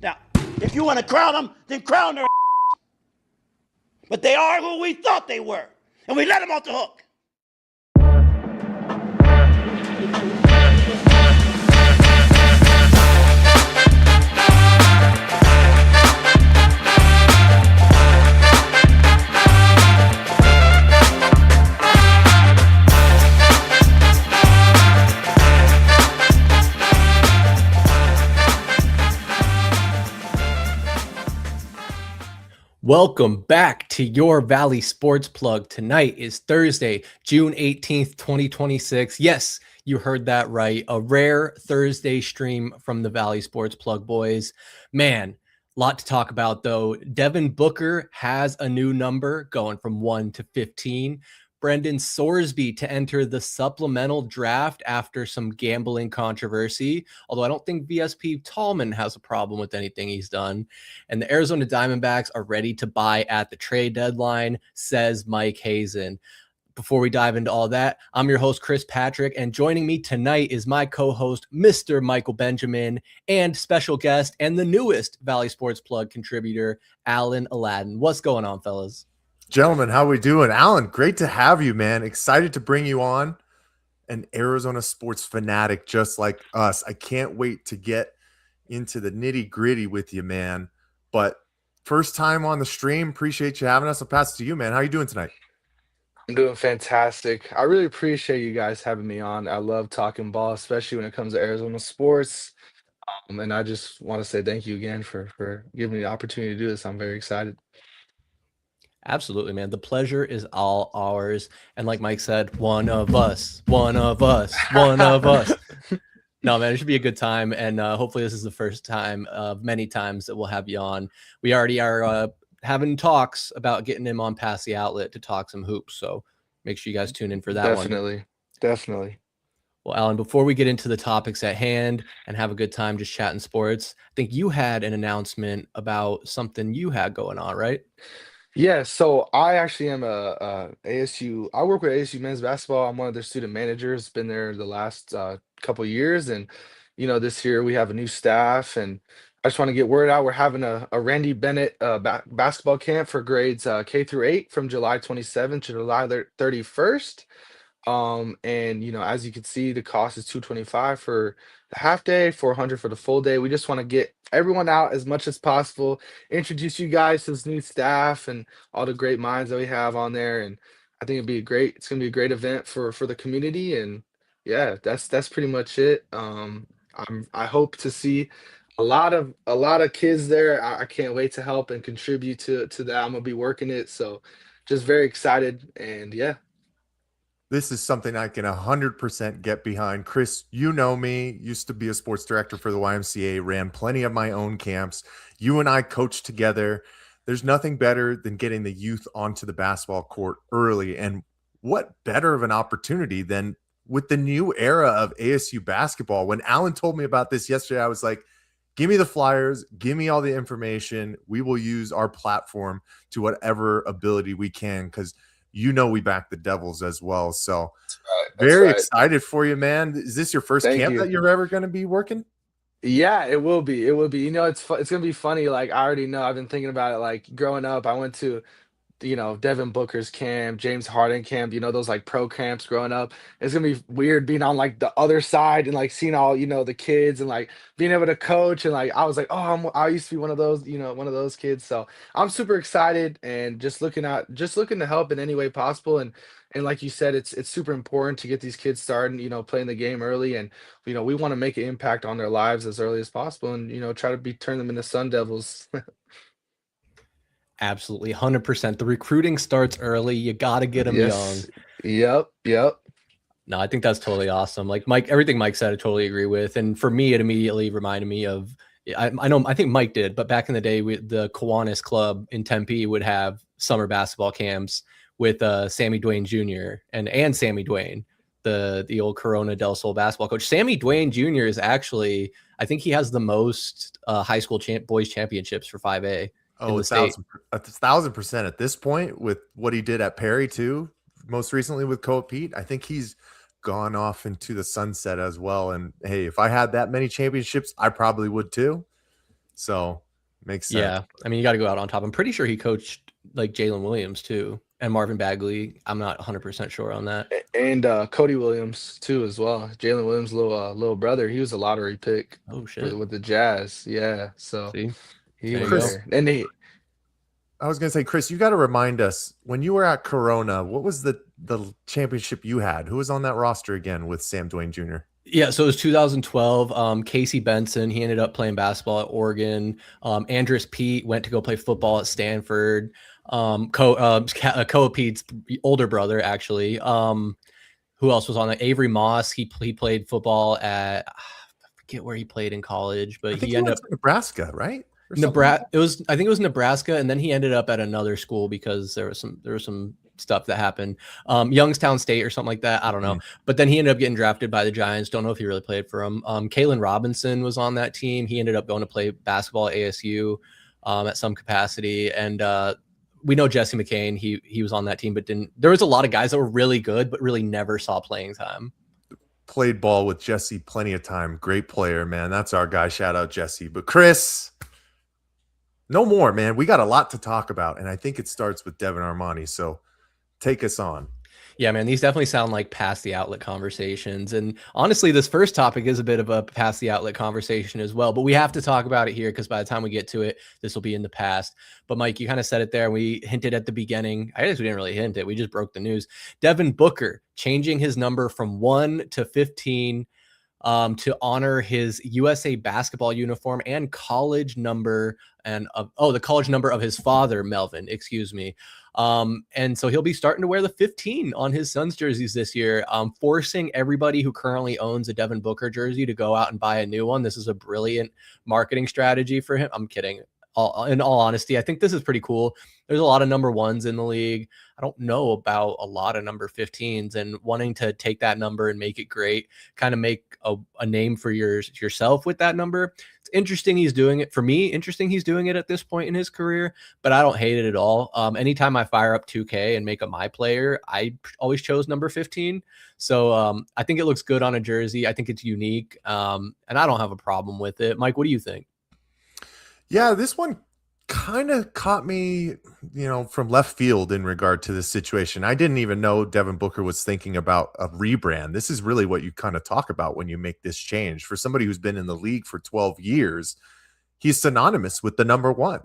Now, if you want to crown them, then crown their but they are who we thought they were, and we let them off the hook. Welcome back to your Valley Sports Plug. Tonight is Thursday, June 18th, 2026. Yes, you heard that right. A rare Thursday stream from the Valley Sports Plug boys. Man, a lot to talk about though. Devin Booker has a new number going from 1 to 15. Brendan Sorsby to enter the supplemental draft after some gambling controversy, although I don't think VSP Tallman has a problem with anything he's done. And the Arizona Diamondbacks are ready to buy at the trade deadline, says Mike Hazen. Before we dive into all that, I'm your host, Chris Patrick, and joining me tonight is my co-host, Mr. Michael Benjamin, and special guest and the newest Valley Sports Plug contributor, Alaaldin. What's going on, fellas? Gentlemen, how we doing? Alan, great to have you, man. Excited to bring you on. An Arizona sports fanatic just like us. I can't wait to get into the nitty-gritty with you, man. But first time on the stream. Appreciate you having us. I'll pass it to you, man. How you doing tonight? I'm doing fantastic. I really appreciate you guys having me on. I love talking ball, especially when it comes to Arizona sports. And I just want to say thank you again for giving me the opportunity to do this. I'm very excited. Absolutely, man. The pleasure is all ours. And like Mike said, one of us, one of us, one of us. No, man, it should be a good time. And hopefully this is the first time of many times that we'll have you on. We already are having talks about getting him on Past the Outlet to talk some hoops. So make sure you guys tune in for that one. Definitely. Well, Alan, before we get into the topics at hand and have a good time just chatting sports, I think you had an announcement about something you had going on, right? Yeah, so I actually am a ASU. I work with ASU men's basketball. I'm one of their student managers. Been there the last couple years, and this year we have a new staff. And I just want to get word out. We're having a Randy Bennett basketball camp for grades K through 8 from July 27th to July 31st. And as you can see, the cost is $225 for the half day, $400 for the full day. We just want to get everyone out as much as possible, introduce you guys to this new staff and all the great minds that we have on there. And I think it's gonna be a great event for the community. And yeah, that's pretty much it. I hope to see a lot of kids there. I can't wait to help and contribute to that. I'm gonna be working it, so just very excited. And yeah. This is something I can 100% get behind. Chris, you know me, used to be a sports director for the YMCA, ran plenty of my own camps. You and I coached together. There's nothing better than getting the youth onto the basketball court early. And what better of an opportunity than with the new era of ASU basketball? When Alan told me about this yesterday, I was like, give me the flyers, give me all the information. We will use our platform to whatever ability we can, because we back the Devils as well. So That's very right. excited for you, man. Is this your first camp that you're ever going to be working? Yeah, it will be. It will be. It's gonna be funny. Like I already know. I've been thinking about it. Like growing up, I went to Devin Booker's camp, James Harden camp, those like pro camps growing up. It's gonna be weird being on like the other side and like seeing all, the kids and like being able to coach. And like I was like, oh, I used to be one of those, one of those kids. So I'm super excited and just looking to help in any way possible. And like you said, it's super important to get these kids started, playing the game early. And we want to make an impact on their lives as early as possible and try to turn them into Sun Devils. Absolutely, 100%. The recruiting starts early. You got to get them young. Yep. No, I think that's totally awesome. Like Mike, everything Mike said, I totally agree with. And for me, it immediately reminded me of, I think Mike did, but back in the day, the Kiwanis Club in Tempe would have summer basketball camps with Sammy Dwayne Jr. and Sammy Dwayne, the old Corona del Sol basketball coach. Sammy Dwayne Jr. is actually, I think he has the most high school boys championships for 5A. Oh, 1,000% at this point with what he did at Perry too. Most recently with Coach Pete, I think he's gone off into the sunset as well. And hey, if I had that many championships, I probably would too. So makes sense. Yeah. I mean, you got to go out on top. I'm pretty sure he coached like Jalen Williams too, and Marvin Bagley. I'm not 100% sure on that. And Cody Williams too as well. Jalen Williams' little brother. He was a lottery pick Oh shit. with the Jazz. Yeah, so See, he there you went go. there. And I was going to say, Chris, you got to remind us, when you were at Corona, what was the championship you had? Who was on that roster again with Sam Dwayne Jr.? Yeah, so it was 2012. Casey Benson, he ended up playing basketball at Oregon. Andres Pete went to go play football at Stanford. Koa Pete's older brother, actually. Who else was on that? Avery Moss. He played football at, I forget where he played in college, but I think he ended up to Nebraska, right? Nebraska. I think it was Nebraska, and then he ended up at another school because there was some stuff that happened. Youngstown State or something like that. I don't know. But then he ended up getting drafted by the Giants. Don't know if he really played for them. Kalen Robinson was on that team. He ended up going to play basketball at ASU at some capacity. And we know Jesse McCain. He was on that team, but didn't. There was a lot of guys that were really good, but really never saw playing time. Played ball with Jesse plenty of time. Great player, man. That's our guy. Shout out Jesse. But Chris, no more, man. We got a lot to talk about, and I think it starts with Devin Armani. So take us on. Yeah, man, these definitely sound like past the outlet conversations. And honestly, this first topic is a bit of a past the outlet conversation as well. But we have to talk about it here because by the time we get to it, this will be in the past. But Mike, you kind of said it there. We hinted at the beginning. I guess we didn't really hint it. We just broke the news. Devin Booker changing his number from 1 to 15 to honor his USA basketball uniform and college number the college number of his father, Melvin, excuse me. And so he'll be starting to wear the 15 on his son's jerseys this year, forcing everybody who currently owns a Devin Booker jersey to go out and buy a new one. This is a brilliant marketing strategy for him. I'm kidding. In all honesty, I think this is pretty cool. There's a lot of number 1s in the league. I don't know about a lot of number 15s, and wanting to take that number and make it great, kind of make a name for yourself with that number. It's interesting he's doing it. For me, interesting he's doing it at this point in his career, but I don't hate it at all. Anytime I fire up 2K and make up my player, I always chose number 15. So I think it looks good on a jersey. I think it's unique, and I don't have a problem with it. Mike, what do you think? Yeah, this one kind of caught me, from left field in regard to this situation. I didn't even know Devin Booker was thinking about a rebrand. This is really what you kind of talk about when you make this change. For somebody who's been in the league for 12 years, he's synonymous with the number 1.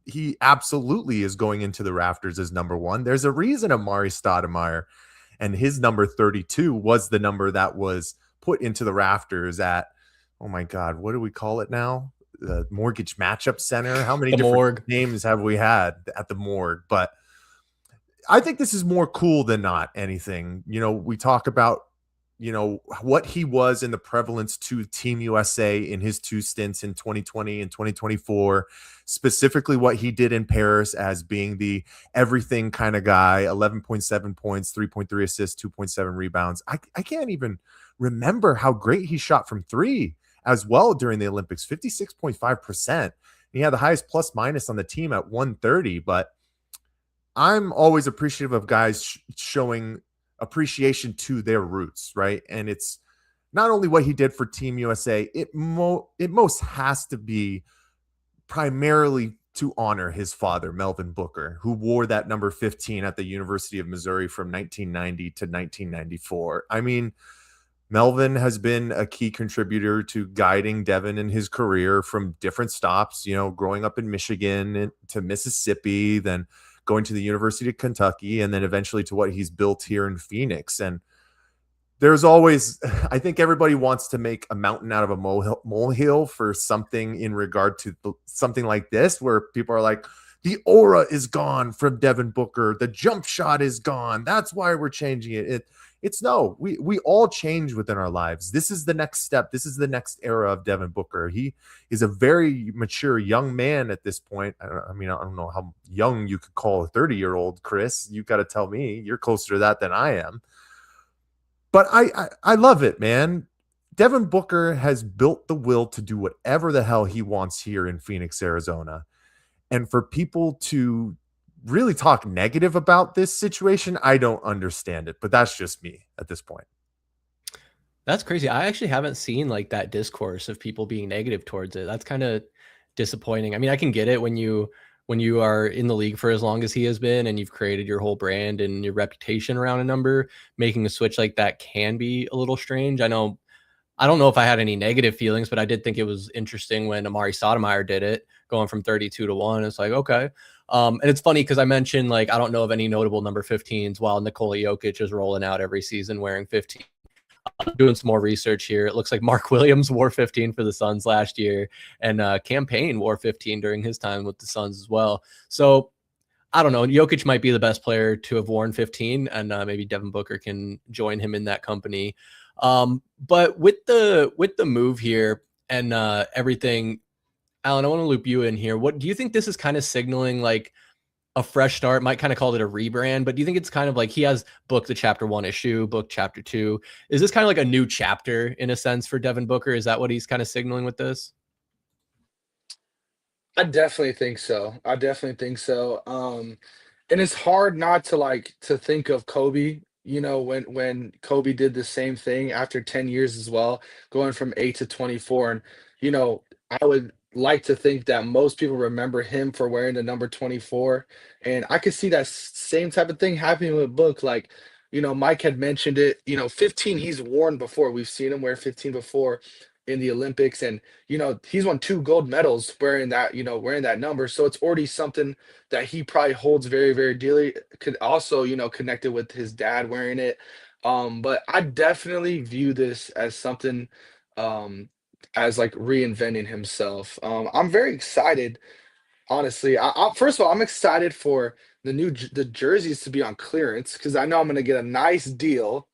He absolutely is going into the rafters as number 1. There's a reason Amari Stoudemire and his number 32 was the number that was put into the rafters at, oh my God, what do we call it now? The Mortgage Matchup Center. How many different names have we had at the morgue? But I think this is more cool than not anything. We talk about, what he was in the prevalence to Team USA in his 2 stints in 2020 and 2024, specifically what he did in Paris as being the everything kind of guy, 11.7 points, 3.3 assists, 2.7 rebounds. I can't even remember how great he shot from 3 as well during the Olympics, 56.5%. He had the highest plus minus on the team at 130, but I'm always appreciative of guys showing appreciation to their roots, right? And it's not only what he did for Team USA, it most has to be primarily to honor his father, Melvin Booker, who wore that number 15 at the University of Missouri from 1990 to 1994. I mean, Melvin has been a key contributor to guiding Devin in his career from different stops, growing up in Michigan to Mississippi, then going to the University of Kentucky, and then eventually to what he's built here in Phoenix. And there's always, I think everybody wants to make a mountain out of a molehill for something in regard to something like this, where people are like, the aura is gone from Devin Booker. The jump shot is gone. That's why we're changing it. It's no, we all change within our lives. This is the next step. This is the next era of Devin Booker. He is a very mature young man at this point. I don't know how young you could call a 30-year-old, Chris. You got to tell me. You're closer to that than I am. But I love it, man. Devin Booker has built the will to do whatever the hell he wants here in Phoenix, Arizona. And for people to really talk negative about this situation, I don't understand it, but that's just me at this point. That's crazy. I actually haven't seen like that discourse of people being negative towards it. That's kind of disappointing. I mean, I can get it when you are in the league for as long as he has been and you've created your whole brand and your reputation around a number, making a switch like that can be a little strange. I don't know if I had any negative feelings, but I did think it was interesting when Amari Stoudemire did it, going from 32 to 1. It's like, okay. And it's funny because I mentioned, like, I don't know of any notable number 15s while Nikola Jokic is rolling out every season wearing 15. I'm doing some more research here. It looks like Mark Williams wore 15 for the Suns last year, and Cam Payne wore 15 during his time with the Suns as well. So I don't know. Jokic might be the best player to have worn 15, and maybe Devin Booker can join him in that company. But with the move here and everything, Alan, I want to loop you in here. What do you think this is kind of signaling, like a fresh start? Might kind of call it a rebrand, but do you think it's kind of like he has booked the chapter 1 issue, booked chapter 2? Is this kind of like a new chapter in a sense for Devin Booker? Is that what he's kind of signaling with this? I definitely think so. I definitely think so. And it's hard not to to think of Kobe, when Kobe did the same thing after 10 years as well, going from 8 to 24. And, I would like to think that most people remember him for wearing the number 24. And I could see that same type of thing happening with Book. Like, Mike had mentioned it, 15 he's worn before. We've seen him wear 15 before in the Olympics. And, he's won 2 gold medals wearing that number. So it's already something that he probably holds very, very dearly. Could also, connected with his dad wearing it. But I definitely view this as something, as like reinventing himself. I'm very excited, honestly. First of all, I'm excited for the jerseys to be on clearance because I know I'm going to get a nice deal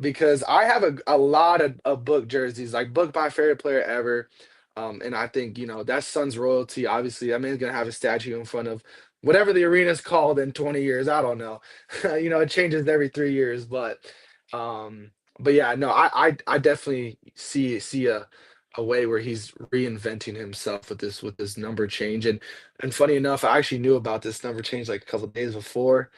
because I have a lot of Book jerseys, like Book my favorite player ever. And I think, that's Suns royalty. Obviously, I mean, it's gonna have a statue in front of whatever the arena is called in 20 years. I don't know. It changes every 3 years, um, but yeah, no, I definitely see a way where he's reinventing himself with this number change. And funny enough, I actually knew about this number change like a couple days before.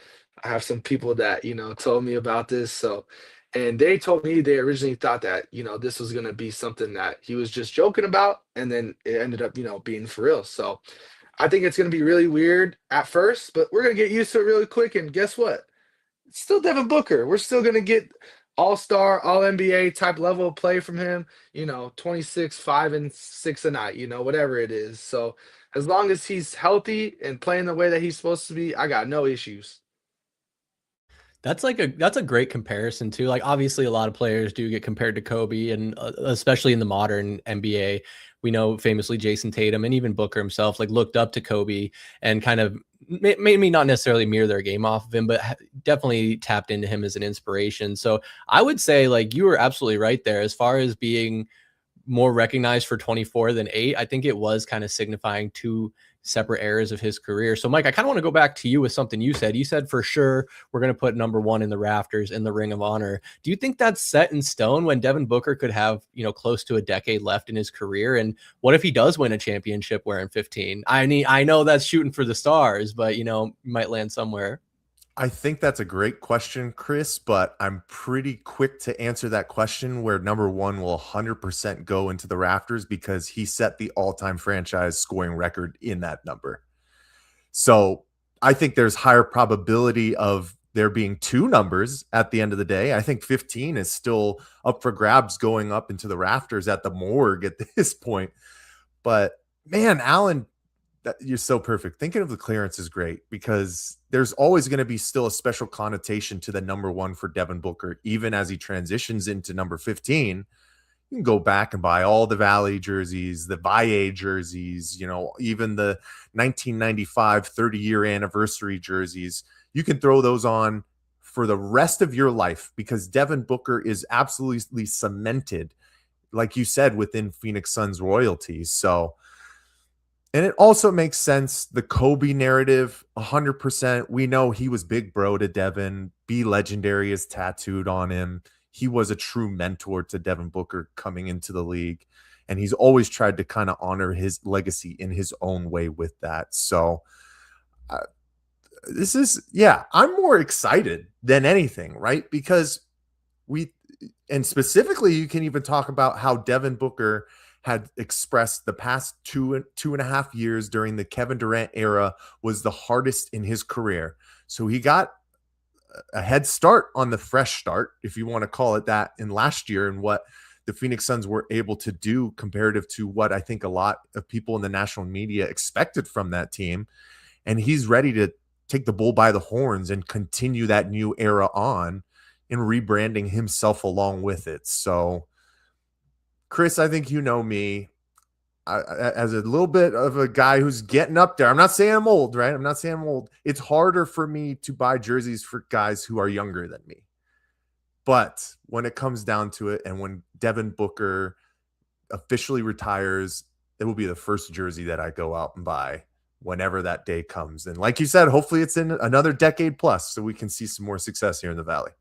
I have some people that, told me about this. So, and they told me they originally thought that, this was going to be something that he was just joking about. And then it ended up, being for real. So I think it's going to be really weird at first, but we're going to get used to it really quick. And guess what? It's still Devin Booker. We're still going to get all-star, all-NBA type level of play from him, 26, 5 and 6 a night, whatever it is. So as long as he's healthy and playing the way that he's supposed to be, I got no issues. That's a great comparison too. Like obviously a lot of players do get compared to Kobe, and especially in the modern NBA, we know famously Jason Tatum and even Booker himself like looked up to Kobe and kind of maybe not necessarily mirror their game off of him, but definitely tapped into him as an inspiration. So I would say like you were absolutely right there as far as being more recognized for 24 than 8. I think it was kind of signifying 2 separate eras of his career. So Mike, I kind of want to go back to you with something you said. You said for sure we're going to put number 1 in the rafters in the Ring of Honor. Do you think that's set in stone when Devin Booker could have, close to a decade left in his career? And what if he does win a championship wearing 15? I know that's shooting for the stars, but might land somewhere. I think that's a great question, Chris, but I'm pretty quick to answer that question where number 1 will 100% go into the rafters because he set the all-time franchise scoring record in that number. So I think there's higher probability of there being 2 numbers at the end of the day. I think 15 is still up for grabs going up into the rafters at the morgue at this point. But man, Alan, you're so perfect. Thinking of the clearance is great because there's always going to be still a special connotation to the number 1 for Devin Booker, even as he transitions into number 15. You can go back and buy all the Valley jerseys, the Valle jerseys, even the 1995 30-year anniversary jerseys. You can throw those on for the rest of your life because Devin Booker is absolutely cemented, like you said, within Phoenix Suns royalty. So, and it also makes sense. The Kobe narrative, 100%. We know he was big bro to Devin. Be legendary is tattooed on him. He was a true mentor to Devin Booker coming into the league. And he's always tried to kind of honor his legacy in his own way with that. So I'm more excited than anything, right? Because and specifically, you can even talk about how Devin Booker had expressed the past two and a half years during the Kevin Durant era was the hardest in his career. So he got a head start on the fresh start, if you want to call it that, in last year, and what the Phoenix Suns were able to do comparative to what I think a lot of people in the national media expected from that team. And he's ready to take the bull by the horns and continue that new era on and rebranding himself along with it. So, Chris, I think you know me. As a little bit of a guy who's getting up there. I'm not saying I'm old, right? I'm not saying I'm old. It's harder for me to buy jerseys for guys who are younger than me. But when it comes down to it, and when Devin Booker officially retires, it will be the first jersey that I go out and buy whenever that day comes. And like you said, hopefully it's in another decade plus so we can see some more success here in the Valley.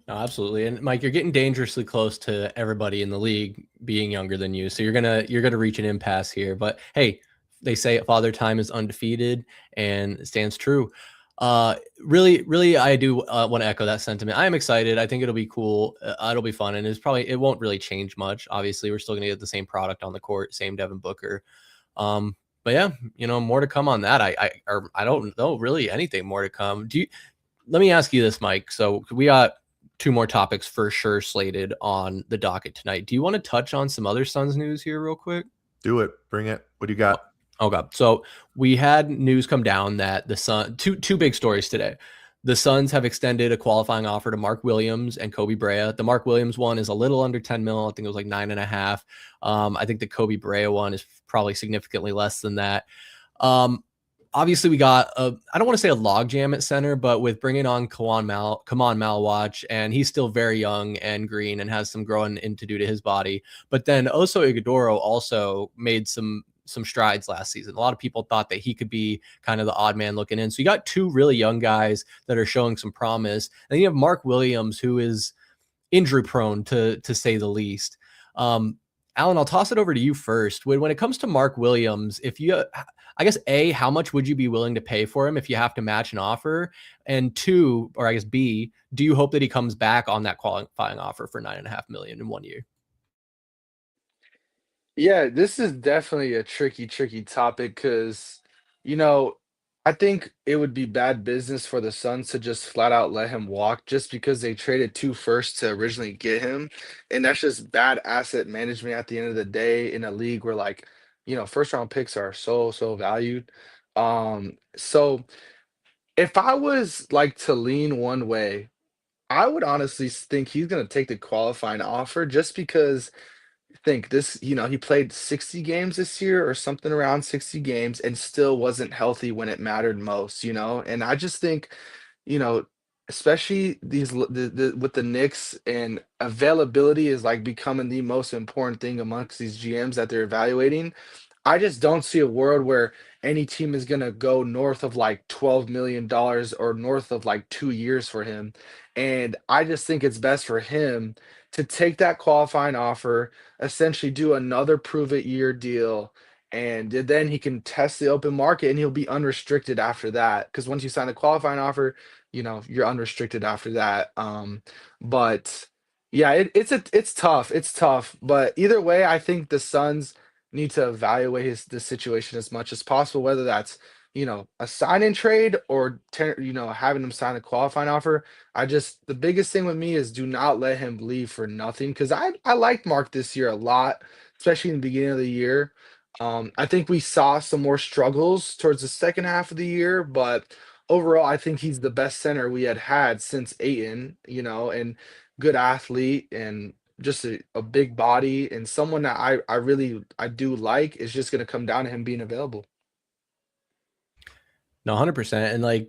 No, absolutely. And Mike, you're getting dangerously close to everybody in the league being younger than you. So you're gonna reach an impasse here. But hey, they say Father Time is undefeated, and it stands true. Really, I do want to echo that sentiment. I am excited. I think it'll be cool. It'll be fun, and it won't really change much. Obviously, we're still gonna get the same product on the court, same Devin Booker. But yeah, more to come on that. I don't know really anything more to come. Let me ask you this, Mike. So we got 2 more topics for sure slated on the docket tonight. Do you want to touch on some other Suns news here real quick? Do it. Bring it. What do you got? Okay. So we had news come down that the Suns, two big stories today. The Suns have extended a qualifying offer to Mark Williams and Kobe Brea. The Mark Williams one is a little under 10 mil. I think it was like 9.5. I think the Kobe Brea one is probably significantly less than that. Obviously, we got I don't want to say a logjam at center, but with bringing on Kaman Malwatch, and he's still very young and green and has some growing in to do to his body. But then Oso Ighodaro also made some strides last season. A lot of people thought that he could be kind of the odd man looking in. So you got 2 really young guys that are showing some promise. And you have Mark Williams, who is injury prone to say the least. Alan, I'll toss it over to you first. When it comes to Mark Williams, I guess A, how much would you be willing to pay for him if you have to match an offer? And 2, or I guess B, do you hope that he comes back on that qualifying offer for $9.5 million in 1 year? Yeah, this is definitely a tricky, tricky topic because, you know, I think it would be bad business for the Suns to just flat out let him walk just because they traded 2 firsts to originally get him. And that's just bad asset management at the end of the day in a league where, like, first round picks are so, so valued. So if I was like to lean one way, I would honestly think he's going to take the qualifying offer just because think this, he played 60 games this year or something around 60 games and still wasn't healthy when it mattered most. And I just think, you know, especially with the Knicks and availability is like becoming the most important thing amongst these GMs that they're evaluating. I just don't see a world where any team is going to go north of like $12 million or north of like 2 years for him. And I just think it's best for him to take that qualifying offer, essentially do another prove it year deal. And then he can test the open market and he'll be unrestricted after that. Because once you sign the qualifying offer, you're unrestricted after that. But yeah, it's tough. It's tough. But either way, I think the Suns need to evaluate the situation as much as possible, whether that's a sign and trade or having him sign a qualifying offer. The biggest thing with me is do not let him leave for nothing because I liked Mark this year a lot, especially in the beginning of the year. I think we saw some more struggles towards the second half of the year, but overall, I think he's the best center we had since Aiton, and good athlete and just a big body and someone that I do like. Is just going to come down to him being available. No, 100%. And like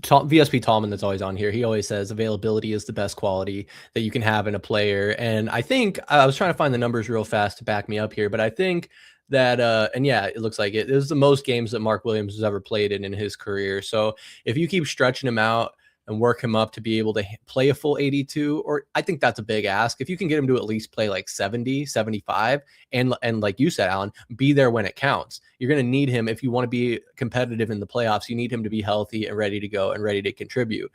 VSP Tallman that's always on here, he always says availability is the best quality that you can have in a player. And I think I was trying to find the numbers real fast to back me up here, but I think that and yeah, it looks like it is the most games that Mark Williams has ever played in his career. So if you keep stretching him out and work him up to be able to play a full 82, or I think that's a big ask. If you can get him to at least play like 70, 75, and like you said, Alan, be there when it counts. You're going to need him if you want to be competitive in the playoffs. You need him to be healthy and ready to go and ready to contribute.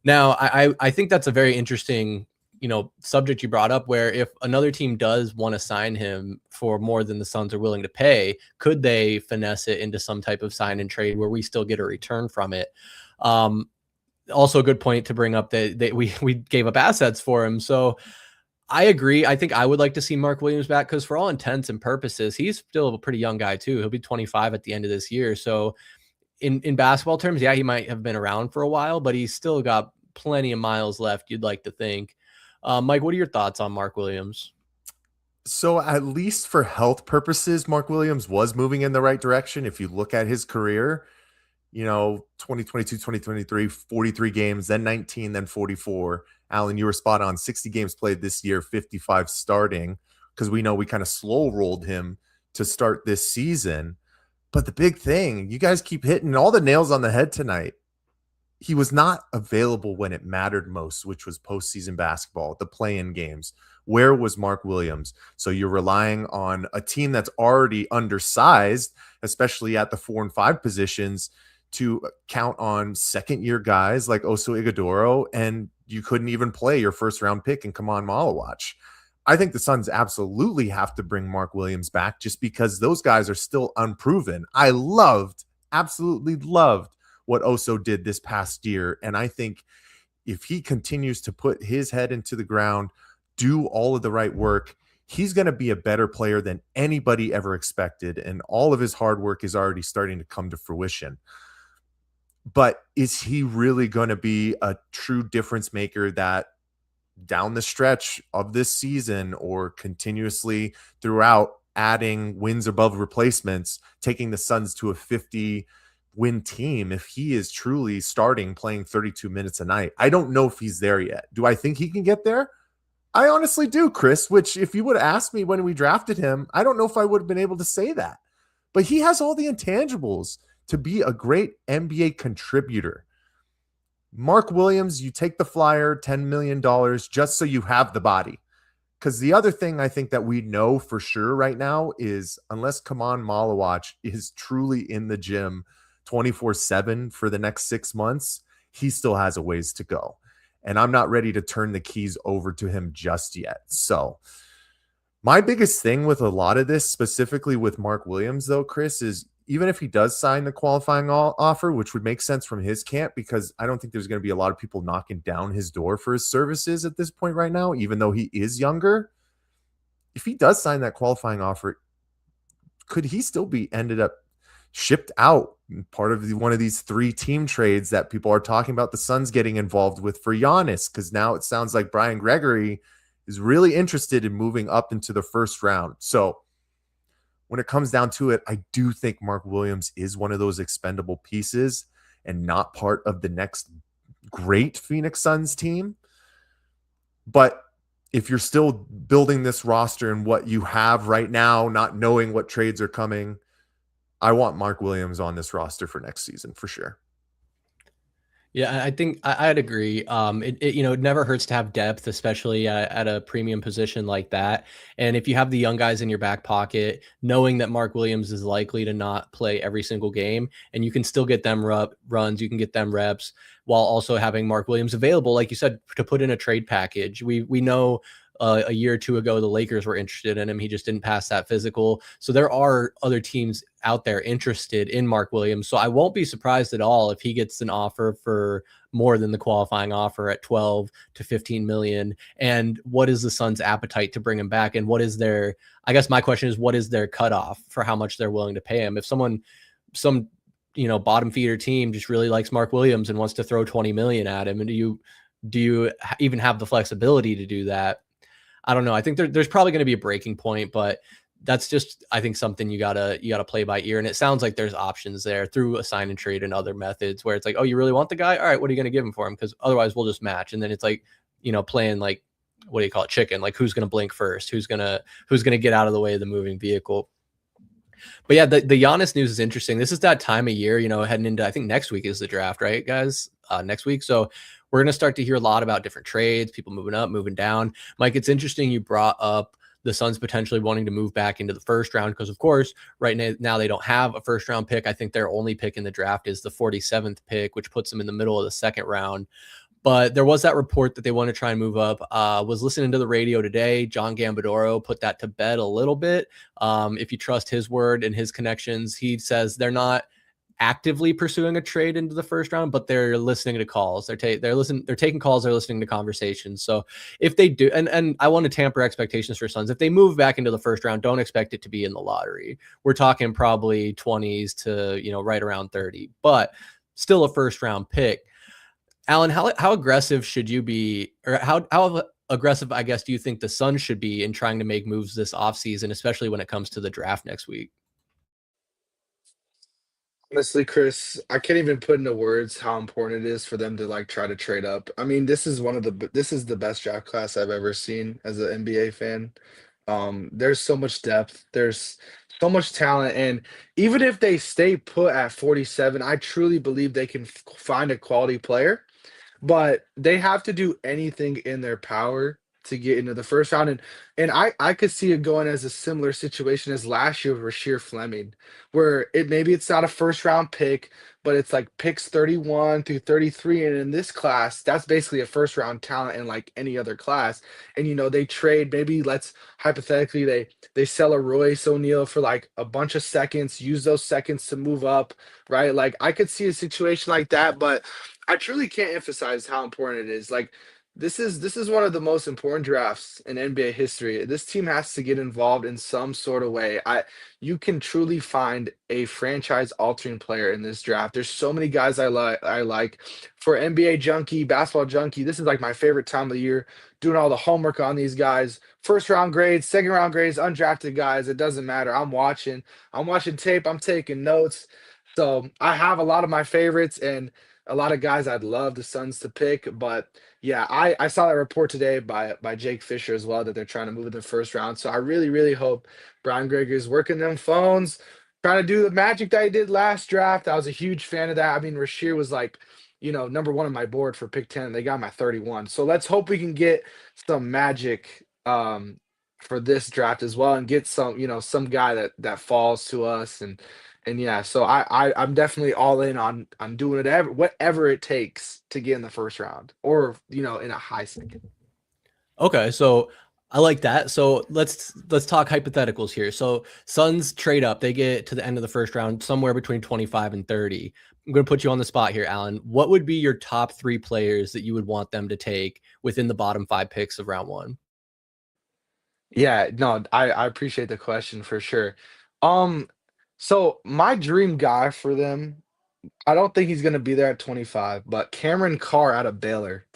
Now, I think that's a very interesting subject you brought up, where if another team does want to sign him for more than the Suns are willing to pay, could they finesse it into some type of sign and trade where we still get a return from it? Also a good point to bring up that we gave up assets for him. So I agree. I think I would like to see Mark Williams back because for all intents and purposes, he's still a pretty young guy too. He'll be 25 at the end of this year. So in basketball terms, yeah, he might have been around for a while, but he's still got plenty of miles left, you'd like to think. Mike, what are your thoughts on Mark Williams? So at least for health purposes, Mark Williams was moving in the right direction. If you look at his career, 2022, 2023, 43 games, then 19, then 44. Alan, you were spot on. 60 games played this year, 55 starting, because we know we kind of slow rolled him to start this season. But the big thing, you guys keep hitting all the nails on the head tonight. He was not available when it mattered most, which was postseason basketball, the play-in games. Where was Mark Williams? So you're relying on a team that's already undersized, especially at the 4 and 5 positions, to count on second-year guys like Oso Ighodaro, and you couldn't even play your first-round pick in Kaman Malawach. I think the Suns absolutely have to bring Mark Williams back just because those guys are still unproven. I absolutely loved what Oso did this past year, and I think if he continues to put his head into the ground, do all of the right work, he's going to be a better player than anybody ever expected, and all of his hard work is already starting to come to fruition. But is he really going to be a true difference maker that down the stretch of this season or continuously throughout adding wins above replacements, taking the Suns to a 50-win team if he is truly starting playing 32 minutes a night? I don't know if he's there yet. Do I think he can get there? I honestly do, Chris, which if you would have asked me when we drafted him, I don't know if I would have been able to say that. But he has all the intangibles to be a great NBA contributor. Mark Williams, you take the flyer, $10 million, just so you have the body. Because the other thing I think that we know for sure right now is unless Kaman Malawach is truly in the gym 24/7 for the next 6 months, he still has a ways to go. And I'm not ready to turn the keys over to him just yet. So my biggest thing with a lot of this, specifically with Mark Williams, though, Chris, is even if he does sign the qualifying offer, which would make sense from his camp, because I don't think there's going to be a lot of people knocking down his door for his services at this point right now, even though he is younger. If he does sign that qualifying offer, could he still be ended up shipped out, part of one of these 3 team trades that people are talking about the Suns getting involved with for Giannis? Because now it sounds like Brian Gregory is really interested in moving up into the first round. So when it comes down to it, I do think Mark Williams is one of those expendable pieces and not part of the next great Phoenix Suns team. But if you're still building this roster and what you have right now, not knowing what trades are coming, I want Mark Williams on this roster for next season for sure. Yeah, I think I'd agree. It never hurts to have depth, especially at a premium position like that. And if you have the young guys in your back pocket, knowing that Mark Williams is likely to not play every single game, and you can still get them runs, you can get them reps, while also having Mark Williams available, like you said, to put in a trade package. We know a year or two ago the Lakers were interested in him. He just didn't pass that physical. So there are other teams out there interested in Mark Williams. So I won't be surprised at all if he gets an offer for more than the qualifying offer at 12 to 15 million. And what is the Suns' appetite to bring him back? And what is their, I guess my question is, what is their cutoff for how much they're willing to pay him? If some bottom feeder team just really likes Mark Williams and wants to throw 20 million at him, and do you even have the flexibility to do that? I don't know. I think there's probably going to be a breaking point, but that's just, I think, something you gotta play by ear. And it sounds like there's options there through a sign and trade and other methods where it's like, oh, you really want the guy? All right, what are you going to give him for him? Because otherwise we'll just match. And then it's like, playing like, what do you call it? Chicken. Like who's going to blink first? Who's going to get out of the way of the moving vehicle? But yeah, the Giannis news is interesting. This is that time of year, heading into, I think next week is the draft, right, guys? Next week. So we're going to start to hear a lot about different trades, people moving up, moving down. Mike, it's interesting you brought up the Suns potentially wanting to move back into the first round because, of course, right now they don't have a first-round pick. I think their only pick in the draft is the 47th pick, which puts them in the middle of the second round. But there was that report that they want to try and move up. Was listening to the radio today. John Gambadoro put that to bed a little bit. If you trust his word and his connections, he says they're not actively pursuing a trade into the first round, but they're listening to calls. They're taking calls. They're listening to conversations. So if they do, and I want to tamper expectations for Suns. If they move back into the first round, don't expect it to be in the lottery. We're talking probably 20s to right around 30, but still a first round pick. Alan, how aggressive should you be, or how aggressive, I guess, do you think the Suns should be in trying to make moves this offseason, especially when it comes to the draft next week? Honestly, Chris, I can't even put into words how important it is for them to like try to trade up. I mean, this is the best draft class I've ever seen as an NBA fan. There's so much depth, there's so much talent, and even if they stay put at 47, I truly believe they can find a quality player, but they have to do anything in their power to get into the first round. And I could see it going as a similar situation as last year with Rasheer Fleming, where maybe it's not a first round pick, but it's like picks 31 through 33. And in this class, that's basically a first round talent in like any other class. And they trade, maybe let's hypothetically they sell a Royce O'Neal for like a bunch of seconds, use those seconds to move up, right? Like I could see a situation like that, but I truly can't emphasize how important it is. Like this is one of the most important drafts in NBA history. This team has to get involved in some sort of way. You can truly find a franchise altering player in this draft. There's so many guys I like. For NBA junkie, basketball junkie, this is like my favorite time of the year, doing all the homework on these guys. First round grades, second round grades, undrafted guys, it doesn't matter. I'm watching tape, I'm taking notes. So I have a lot of my favorites and a lot of guys I'd love the Suns to pick, but yeah, I saw that report today by Jake Fisher as well that they're trying to move in the first round. So I really, really hope Brian Greger's working them phones, trying to do the magic that he did last draft. I was a huge fan of that. I mean, Rasheer was like, number one on my board for pick 10. They got my 31. So let's hope we can get some magic for this draft as well and get some guy that falls to us and yeah, so I'm definitely all in on doing it whatever it takes to get in the first round or in a high second. Okay, so I like that. So let's talk hypotheticals here. So Suns trade up, they get to the end of the first round, somewhere between 25 and 30. I'm going to put you on the spot here, Alan. What would be your top 3 players that you would want them to take within the bottom 5 picks of round 1? Yeah, no, I appreciate the question for sure. Um, so my dream guy for them, I don't think he's gonna be there at 25, but Cameron Carr out of Baylor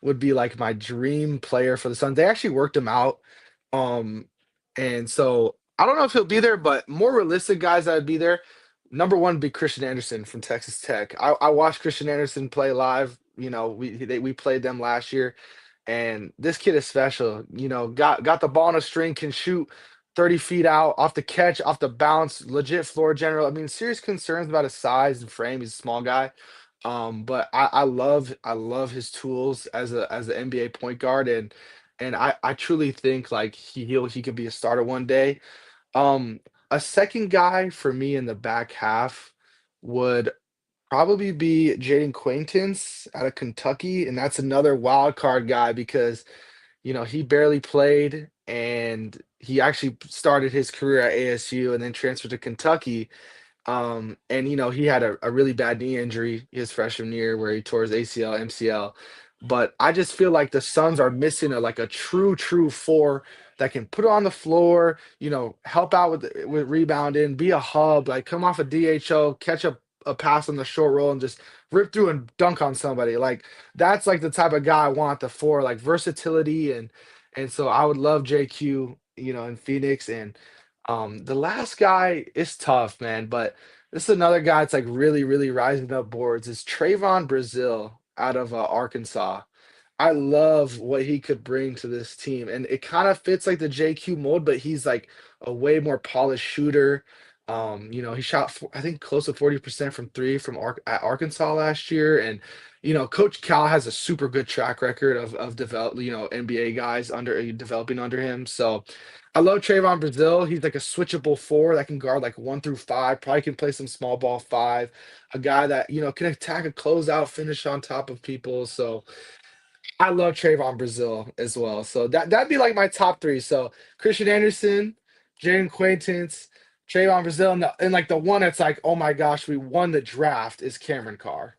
would be like my dream player for the Suns. They actually worked him out. Um, and so I don't know if he'll be there, but more realistic guys that would be there. Number one would be Christian Anderson from Texas Tech. I watched Christian Anderson play live. We played them last year, and this kid is special. Got the ball on a string, can shoot 30 feet out off the catch, off the bounce, legit floor general. I mean, serious concerns about his size and frame. He's a small guy. But I love his tools as an NBA point guard, and I truly think like he could be a starter one day. Um, a second guy for me in the back half would probably be Jaden Quaintance out of Kentucky, and that's another wild card guy because he barely played and he actually started his career at ASU and then transferred to Kentucky. And he had a really bad knee injury his freshman year where he tore his ACL, MCL. But I just feel like the Suns are missing a true four that can put it on the floor, help out with rebounding, be a hub, like come off a DHO, catch a pass on the short roll and just rip through and dunk on somebody. Like that's like the type of guy I want the four, like versatility and so I would love JQ, in Phoenix. And the last guy is tough, man, but this is another guy that's like really, really rising up boards. Is Trayvon Brazil out of Arkansas. I love what he could bring to this team, and it kind of fits like the JQ mold, but he's like a way more polished shooter. He shot I think close to 40% from three from at Arkansas last year, and Coach Cal has a super good track record of develop NBA guys developing under him. So I love Trayvon Brazil. He's like a switchable four that can guard like 1 through 5. Probably can play some small ball 5. A guy that can attack a closeout, finish on top of people. So I love Trayvon Brazil as well. So that'd be like my top three. So Christian Anderson, Jaden Quaintance, Trayvon Brazil, and like the one that's like, oh my gosh, we won the draft is Cameron Carr.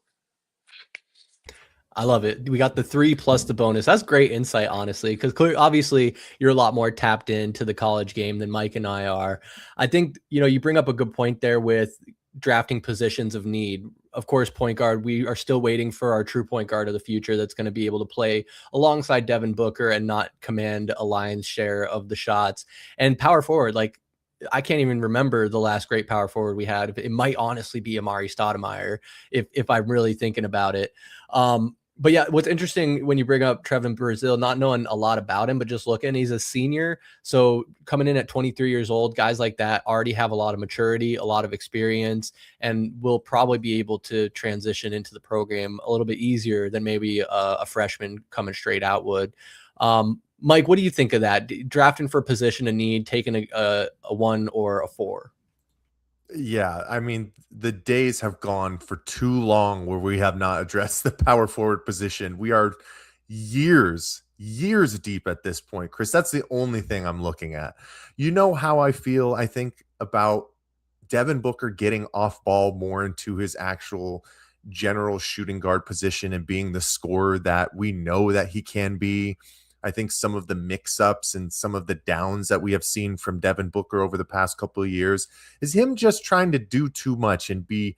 I love it. We got the 3 plus the bonus. That's great insight, honestly, because obviously you're a lot more tapped into the college game than Mike and I are. I think, you bring up a good point there with drafting positions of need. Of course, point guard, we are still waiting for our true point guard of the future that's going to be able to play alongside Devin Booker and not command a lion's share of the shots. And power forward, like, I can't even remember the last great power forward we had. It might honestly be Amari Stoudemire if I'm really thinking about it. But yeah, what's interesting when you bring up Trevin Brazil, not knowing a lot about him, but just looking, he's a senior. So coming in at 23 years old, guys like that already have a lot of maturity, a lot of experience, and will probably be able to transition into the program a little bit easier than maybe a freshman coming straight out would. Mike, what do you think of that? Drafting for position of need, taking a 1 or a 4? Yeah, I mean, the days have gone for too long where we have not addressed the power forward position. We are years deep at this point, Chris. That's the only thing I'm looking at. You know how I feel, I think, about Devin Booker getting off ball more into his actual general shooting guard position and being the scorer that we know that he can be. I think some of the mix-ups and some of the downs that we have seen from Devin Booker over the past couple of years is him just trying to do too much and be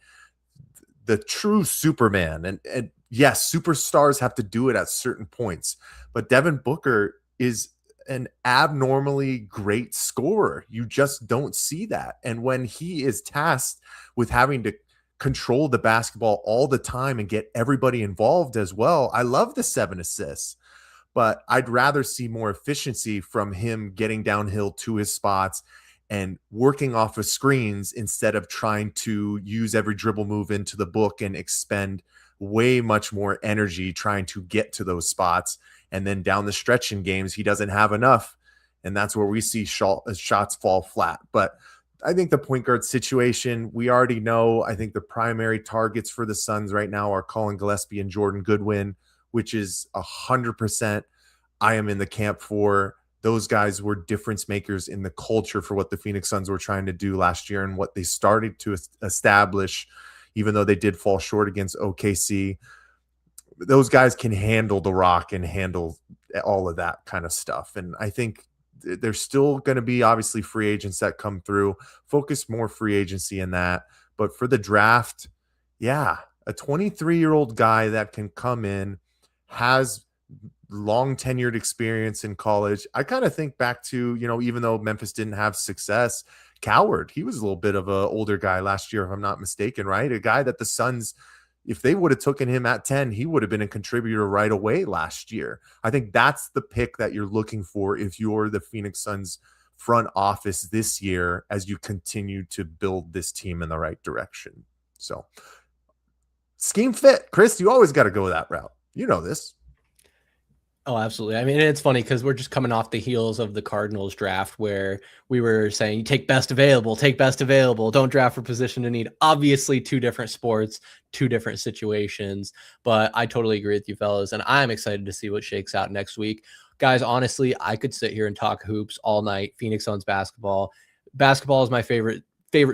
the true Superman. And yes, superstars have to do it at certain points, but Devin Booker is an abnormally great scorer. You just don't see that. And when he is tasked with having to control the basketball all the time and get everybody involved as well, I love the 7 assists. But I'd rather see more efficiency from him getting downhill to his spots and working off of screens instead of trying to use every dribble move into the book and expend way much more energy trying to get to those spots. And then down the stretch in games, he doesn't have enough. And that's where we see shots fall flat. But I think the point guard situation, we already know. I think the primary targets for the Suns right now are Colin Gillespie and Jordan Goodwin, which is 100% I am in the camp for. Those guys were difference makers in the culture for what the Phoenix Suns were trying to do last year and what they started to establish, even though they did fall short against OKC. Those guys can handle the rock and handle all of that kind of stuff. And I think there's still going to be obviously free agents that come through, focus more free agency in that. But for the draft, yeah, a 23-year-old guy that can come in, has long tenured experience in college. I kind of think back to, even though Memphis didn't have success, Coward, he was a little bit of an older guy last year, if I'm not mistaken, right? A guy that the Suns, if they would have taken him at 10, he would have been a contributor right away last year. I think that's the pick that you're looking for if you're the Phoenix Suns front office this year as you continue to build this team in the right direction. So scheme fit, Chris, you always got to go that route. You know this. Oh, absolutely. I mean, it's funny because we're just coming off the heels of the Cardinals draft where we were saying, you take best available, don't draft for position of need. Obviously, 2 different sports, 2 different situations, but I totally agree with you fellas. And I'm excited to see what shakes out next week. Guys, honestly, I could sit here and talk hoops all night. Phoenix Suns basketball. Basketball is my favorite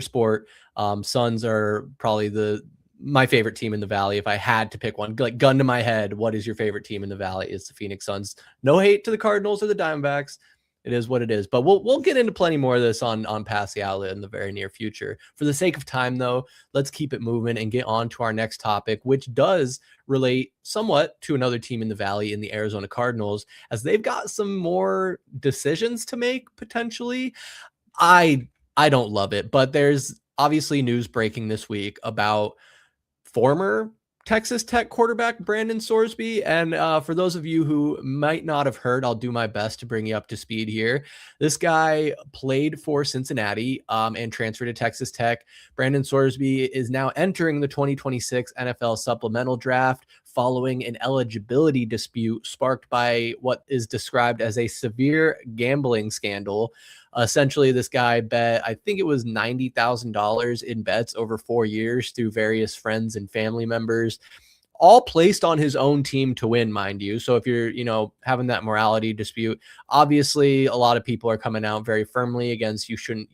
sport. Suns are probably my favorite team in the Valley. If I had to pick one, like gun to my head, what is your favorite team in the Valley? It's the Phoenix Suns. No hate to the Cardinals or the Diamondbacks. It is what it is. But we'll get into plenty more of this on Pass the Outlet in the very near future. For the sake of time, though, let's keep it moving and get on to our next topic, which does relate somewhat to another team in the Valley, in the Arizona Cardinals, as they've got some more decisions to make potentially. I don't love it, but there's obviously news breaking this week about former Texas Tech quarterback Brandon Sorsby. And for those of you who might not have heard, I'll do my best to bring you up to speed here. This guy played for Cincinnati and transferred to Texas Tech. Brandon Sorsby is now entering the 2026 NFL Supplemental Draft following an eligibility dispute sparked by what is described as a severe gambling scandal. Essentially, this guy bet, I think it was $90,000 in bets over 4 years through various friends and family members. all placed on his own team to win, mind you. So if you're, having that morality dispute, obviously a lot of people are coming out very firmly against, you shouldn't,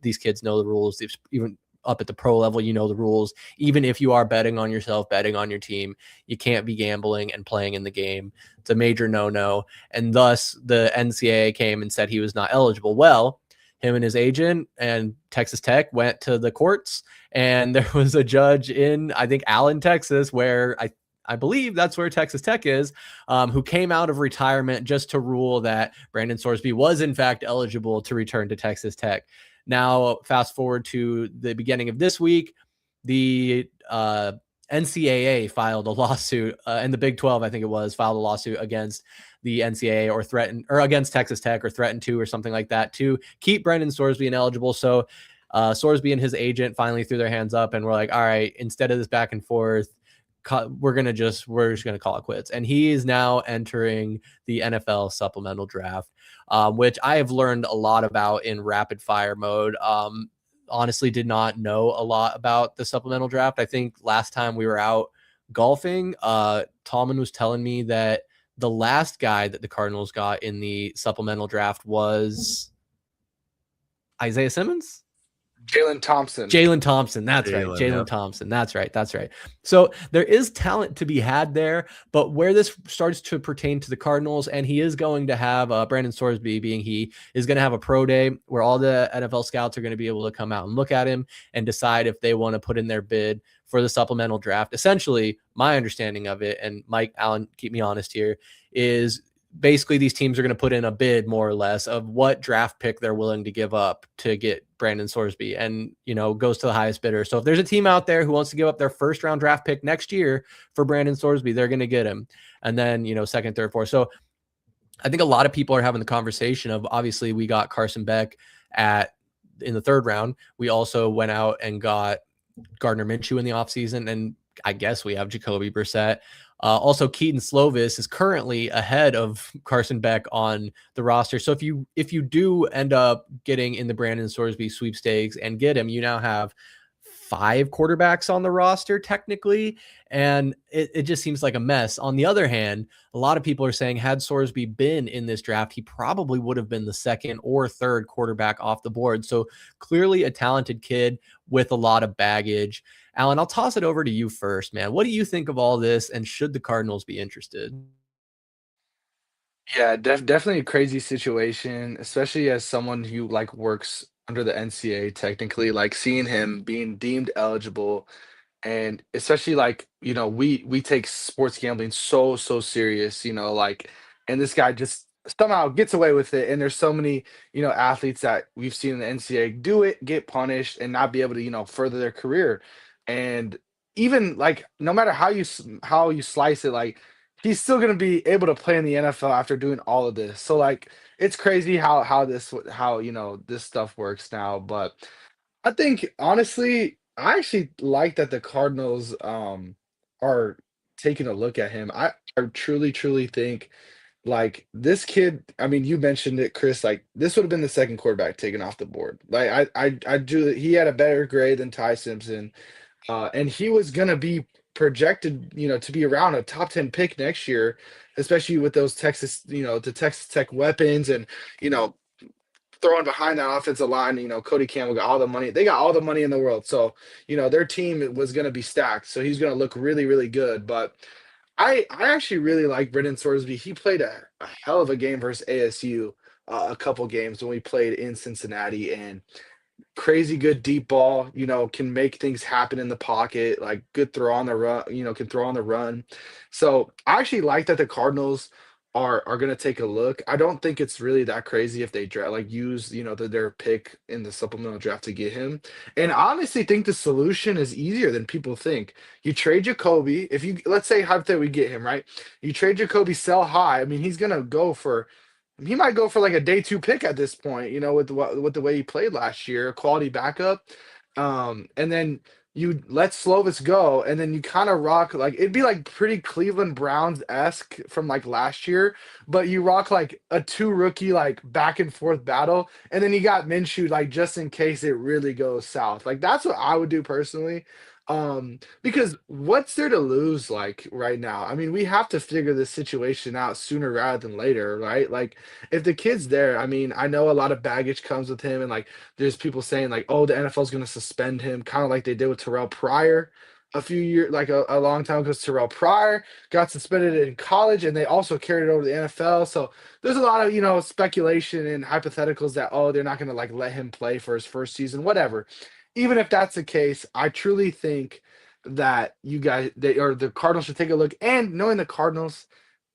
these kids know the rules. Even up at the pro level, the rules. Even if you are betting on yourself, betting on your team, you can't be gambling and playing in the game. It's a major no-no. And thus the NCAA came and said he was not eligible. Well, him and his agent and Texas Tech went to the courts, and there was a judge in, I think, Allen, Texas, where I believe that's where Texas Tech is, who came out of retirement just to rule that Brandon Sorsby was in fact eligible to return to Texas Tech. Now, fast forward to the beginning of this week, the NCAA filed a lawsuit, and the Big 12, I think it was, filed a lawsuit against the NCAA or against Texas Tech, or threatened to, or something like that, to keep Brandon Sorsby ineligible. So Sorsby and his agent finally threw their hands up and were like, all right, instead of this back and forth, we're just going to call it quits. And he is now entering the NFL supplemental draft, which I have learned a lot about in rapid fire mode. Honestly, did not know a lot about the supplemental draft. I think last time we were out golfing, Tallman was telling me that the last guy that the Cardinals got in the supplemental draft was Isaiah Simmons. Jalen Thompson. That's right. Jalen Thompson. That's right. So there is talent to be had there, but where this starts to pertain to the Cardinals, and he is going to have Brandon Sorsby, being he is going to have a pro day where all the NFL scouts are going to be able to come out and look at him and decide if they want to put in their bid for the supplemental draft. Essentially, my understanding of it, and Mike Allen, keep me honest here, is basically these teams are going to put in a bid, more or less, of what draft pick they're willing to give up to get Brandon Sorsby, and goes to the highest bidder. So if there's a team out there who wants to give up their first round draft pick next year for Brandon Sorsby, they're going to get him. And then second, third, fourth. So I think a lot of people are having the conversation of, obviously we got Carson Beck in the third round. We also went out and got Gardner Minshew in the offseason, and I guess we have Jacoby Brissett. Also, Keaton Slovis is currently ahead of Carson Beck on the roster. So if you do end up getting in the Brandon Sorsby sweepstakes and get him, you now have 5 quarterbacks on the roster technically, and it just seems like a mess. On the other hand, a lot of people are saying, had Sorsby been in this draft, he probably would have been the second or third quarterback off the board. So clearly a talented kid with a lot of baggage. Alan, I'll toss it over to you first, man. What do you think of all this, and should the Cardinals be interested? Yeah, definitely a crazy situation, especially as someone who works under the NCAA technically, seeing him being deemed eligible. And especially we take sports gambling so serious, and this guy just somehow gets away with it. And there's so many, athletes that we've seen in the NCAA do it, get punished, and not be able to, further their career. And even no matter how you slice it, he's still gonna be able to play in the NFL after doing all of this. So it's crazy how this stuff works now. But I think honestly, I actually like that the Cardinals are taking a look at him. I truly think this kid, I mean, you mentioned it, Chris, this would have been the second quarterback taken off the board. I do, he had a better grade than Ty Simpson. And he was gonna be projected, to be around a top 10 pick next year, especially with those the Texas Tech weapons, and you know, throwing behind that offensive line. Cody Campbell got all the money. They got all the money in the world. So, their team was going to be stacked. So he's going to look really, really good. But I actually really like Brendan Sorsby. He played a hell of a game versus ASU, a couple games when we played in Cincinnati, and crazy good deep ball, can make things happen in the pocket, good throw on the run, can throw on the run. So I actually like that the Cardinals are going to take a look. I don't think it's really that crazy if they use, their pick in the supplemental draft to get him. And I honestly think the solution is easier than people think. You trade Jacoby. If you, let's say hypothetically we get him, right? You trade Jacoby, sell high. I mean, he might go for a day 2 pick at this point, with the way he played last year, a quality backup. And then you let Slovis go, and then you kind of rock like it'd be like pretty Cleveland Browns-esque from like last year, but you rock like a two rookie like back and forth battle, and then you got Minshew like just in case it really goes south. Like that's what I would do personally. Because what's there to lose like right now? I mean, we have to figure this situation out sooner rather than later, right? Like if the kid's there, I mean, I know a lot of baggage comes with him, and like there's people saying like, oh, the NFL is going to suspend him, kind of like they did with Terrell Pryor a few years, like a long time ago. 'Cause Terrell Pryor got suspended in college, and they also carried it over to the NFL. So there's a lot of speculation and hypotheticals that they're not going to like let him play for his first season, whatever. Even if that's the case, I truly think that the Cardinals should take a look. And knowing the Cardinals,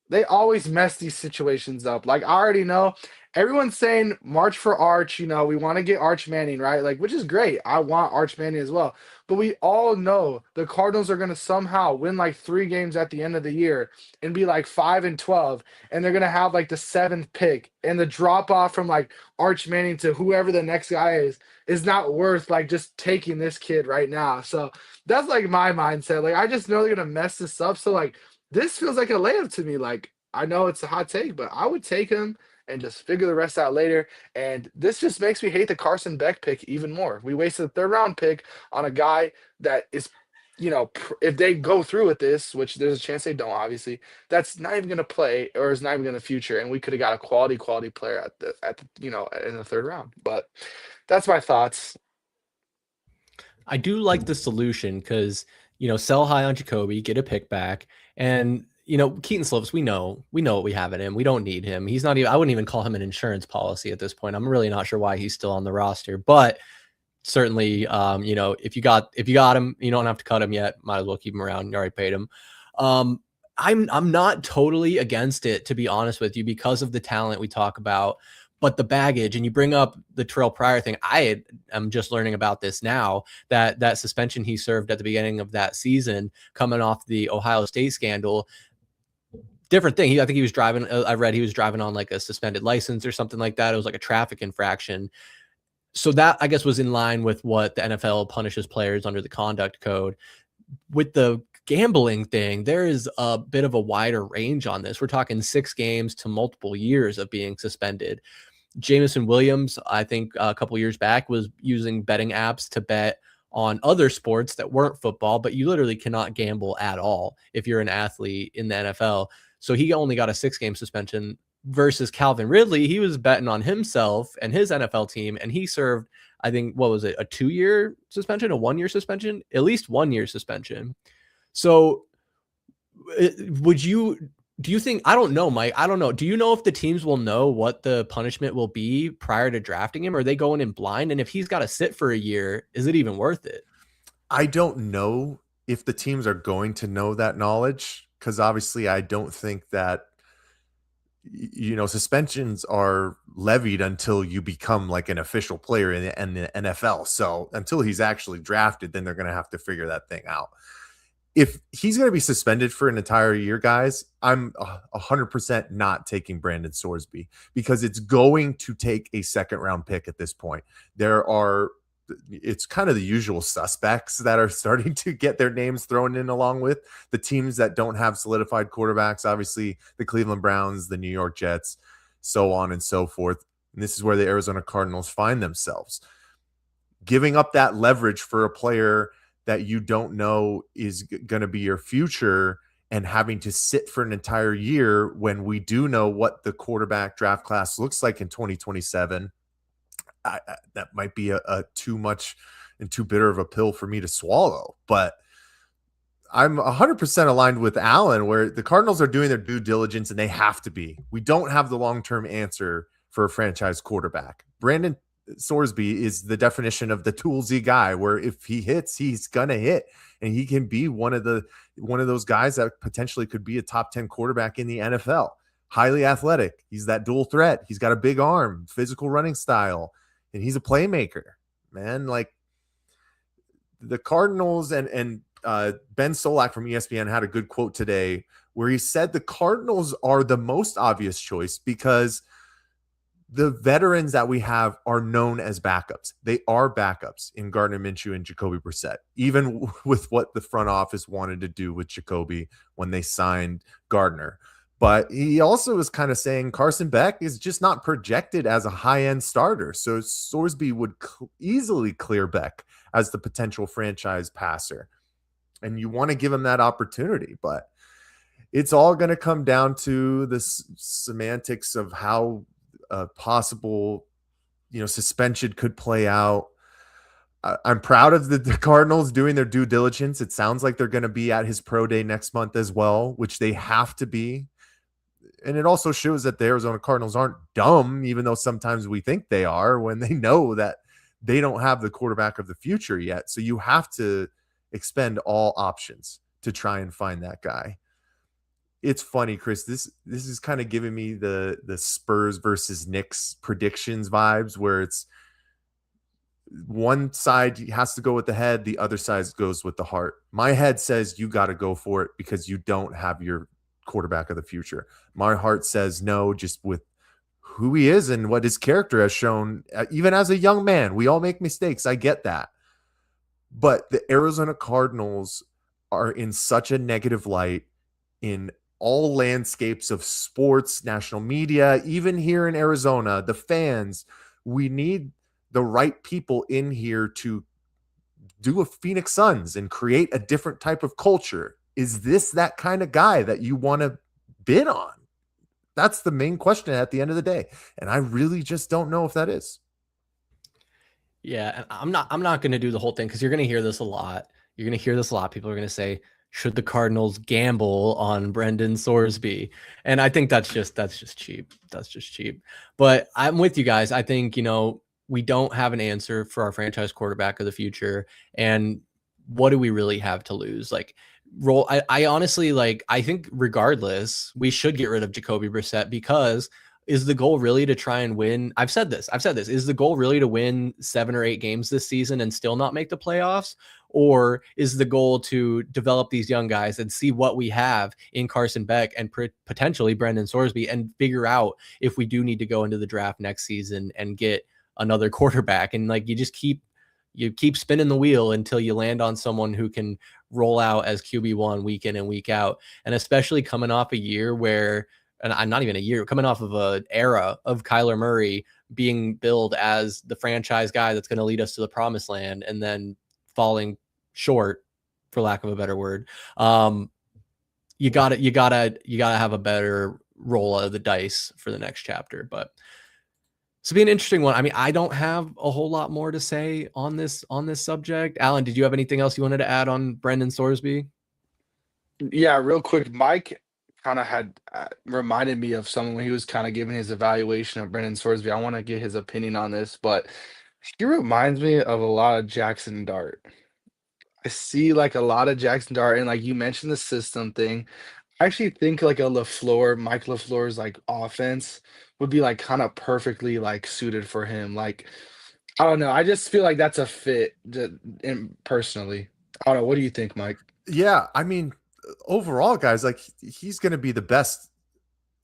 they always mess these situations up. Like I already know everyone's saying March for Arch, we want to get Arch Manning, right? Like, which is great. I want Arch Manning as well. But we all know the Cardinals are going to somehow win like 3 games at the end of the year and be like 5-12, and they're going to have like the 7th pick, and the drop off from like Arch Manning to whoever the next guy is not worth like just taking this kid right now. So that's like my mindset. Like I just know they're going to mess this up. So like this feels like a layup to me. Like, I know it's a hot take, but I would take him and just figure the rest out later. And this just makes me hate the Carson Beck pick even more. We wasted a 3rd-round pick on a guy that is, if they go through with this, which there's a chance they don't, obviously, that's not even going to play or is not even going to future. And we could have got a quality player in the 3rd round. But that's my thoughts. I do like the solution because, sell high on Jacoby, get a pick back. And, Keaton Slovis, we know what we have in him. We don't need him. He's not even, I wouldn't even call him an insurance policy at this point. I'm really not sure why he's still on the roster, but certainly, if you got him, you don't have to cut him yet. Might as well keep him around. You already paid him. I'm not totally against it, to be honest with you, because of the talent we talk about. But the baggage, and you bring up the Terrell Pryor thing. I am just learning about this now, that suspension he served at the beginning of that season, coming off the Ohio State scandal. Different thing. I think he was driving. I read he was driving on like a suspended license or something like that. It was like a traffic infraction. So that, I guess, was in line with what the NFL punishes players under the conduct code. With the gambling thing, there is a bit of a wider range on this. We're talking 6 games to multiple years of being suspended. Jameson Williams, I think a couple years back, was using betting apps to bet on other sports that weren't football, but you literally cannot gamble at all if you're an athlete in the NFL. So he only got a 6-game suspension versus Calvin Ridley. He was betting on himself and his NFL team, and he served, I think, what was it, a 2-year suspension, a 1-year suspension, at least 1-year suspension. So do you think, I don't know, Mike, I don't know. Do you know if the teams will know what the punishment will be prior to drafting him? Or are they going in blind? And if he's got to sit for a year, is it even worth it? I don't know if the teams are going to know that knowledge, because obviously I don't think that, suspensions are levied until you become like an official player in the NFL. So until he's actually drafted, then they're going to have to figure that thing out. If he's going to be suspended for an entire year, guys, I'm 100% not taking Brandon Sorsby, because it's going to take a 2nd-round pick at this point. It's kind of the usual suspects that are starting to get their names thrown in, along with the teams that don't have solidified quarterbacks, obviously the Cleveland Browns, the New York Jets, so on and so forth. And this is where the Arizona Cardinals find themselves. Giving up that leverage for a player that you don't know is going to be your future, and having to sit for an entire year when we do know what the quarterback draft class looks like in 2027, that might be a too much and too bitter of a pill for me to swallow. But I'm 100% aligned with Alan, where the Cardinals are doing their due diligence, and they have to be. We don't have the long-term answer for a franchise quarterback. Brandon Sorsby is the definition of the toolsy guy, where if he hits, he's gonna hit, and he can be one of those guys that potentially could be a top 10 quarterback in the NFL. Highly athletic. He's that dual threat. He's got a big arm, physical running style, and he's a playmaker, man. Like the Cardinals, and Ben Solak from ESPN had a good quote today where he said the Cardinals are the most obvious choice because the veterans that we have are known as backups. They are backups in Gardner Minshew and Jacoby Brissett, even with what the front office wanted to do with Jacoby when they signed Gardner. But he also was kind of saying Carson Beck is just not projected as a high-end starter. So Sorsby would easily clear Beck as the potential franchise passer. And you want to give him that opportunity, but it's all going to come down to the semantics of how a possible, suspension could play out. I'm proud of the Cardinals doing their due diligence. It sounds like they're going to be at his pro day next month as well, which they have to be. And it also shows that the Arizona Cardinals aren't dumb, even though sometimes we think they are, when they know that they don't have the quarterback of the future yet. So you have to expend all options to try and find that guy. It's funny, Chris. This is kind of giving me the Spurs versus Knicks predictions vibes, where it's one side has to go with the head, the other side goes with the heart. My head says you got to go for it because you don't have your quarterback of the future. My heart says no, just with who he is and what his character has shown, even as a young man. We all make mistakes. I get that. But the Arizona Cardinals are in such a negative light in all landscapes of sports, national media, even here in Arizona, the fans. We need the right people in here to do a Phoenix Suns and create a different type of culture. Is this that kind of guy that you want to bid on? That's the main question at the end of the day. And I really just don't know if that is. Yeah, and I'm not going to do the whole thing because you're going to hear this a lot. You're going to hear this a lot. People are going to say, should the Cardinals gamble on Brendan Sorsby? And I think that's just cheap. That's just cheap. But I'm with you guys. I think, we don't have an answer for our franchise quarterback of the future. And what do we really have to lose? I honestly, I think regardless, we should get rid of Jacoby Brissett, because is the goal really to try and win? I've said this. Is the goal really to win 7 or 8 games this season and still not make the playoffs? Or is the goal to develop these young guys and see what we have in Carson Beck and potentially Brendan Sorsby, and figure out if we do need to go into the draft next season and get another quarterback? And you keep spinning the wheel until you land on someone who can roll out as QB1 week in and week out. And especially coming off a year where, and I'm not even a year, coming off of an era of Kyler Murray being billed as the franchise guy that's going to lead us to the promised land, and then falling short, for lack of a better word. You gotta have a better roll of the dice for the next chapter. But it's be an interesting one. I mean, I don't have a whole lot more to say on this subject. Alan, did you have anything else you wanted to add on Brendan Sorsby? Yeah, real quick, Mike kind of had reminded me of someone when he was kind of giving his evaluation of Brendan Sorsby. I want to get his opinion on this, but he reminds me of a lot of Jackson Dart. I see a lot of Jackson Dart, and you mentioned the system thing. I actually think a Mike LaFleur's offense would be kind of perfectly suited for him. I don't know. I just feel like that's a fit personally. I don't know. What do you think, Mike? Yeah, I mean, overall, guys, he's going to be the best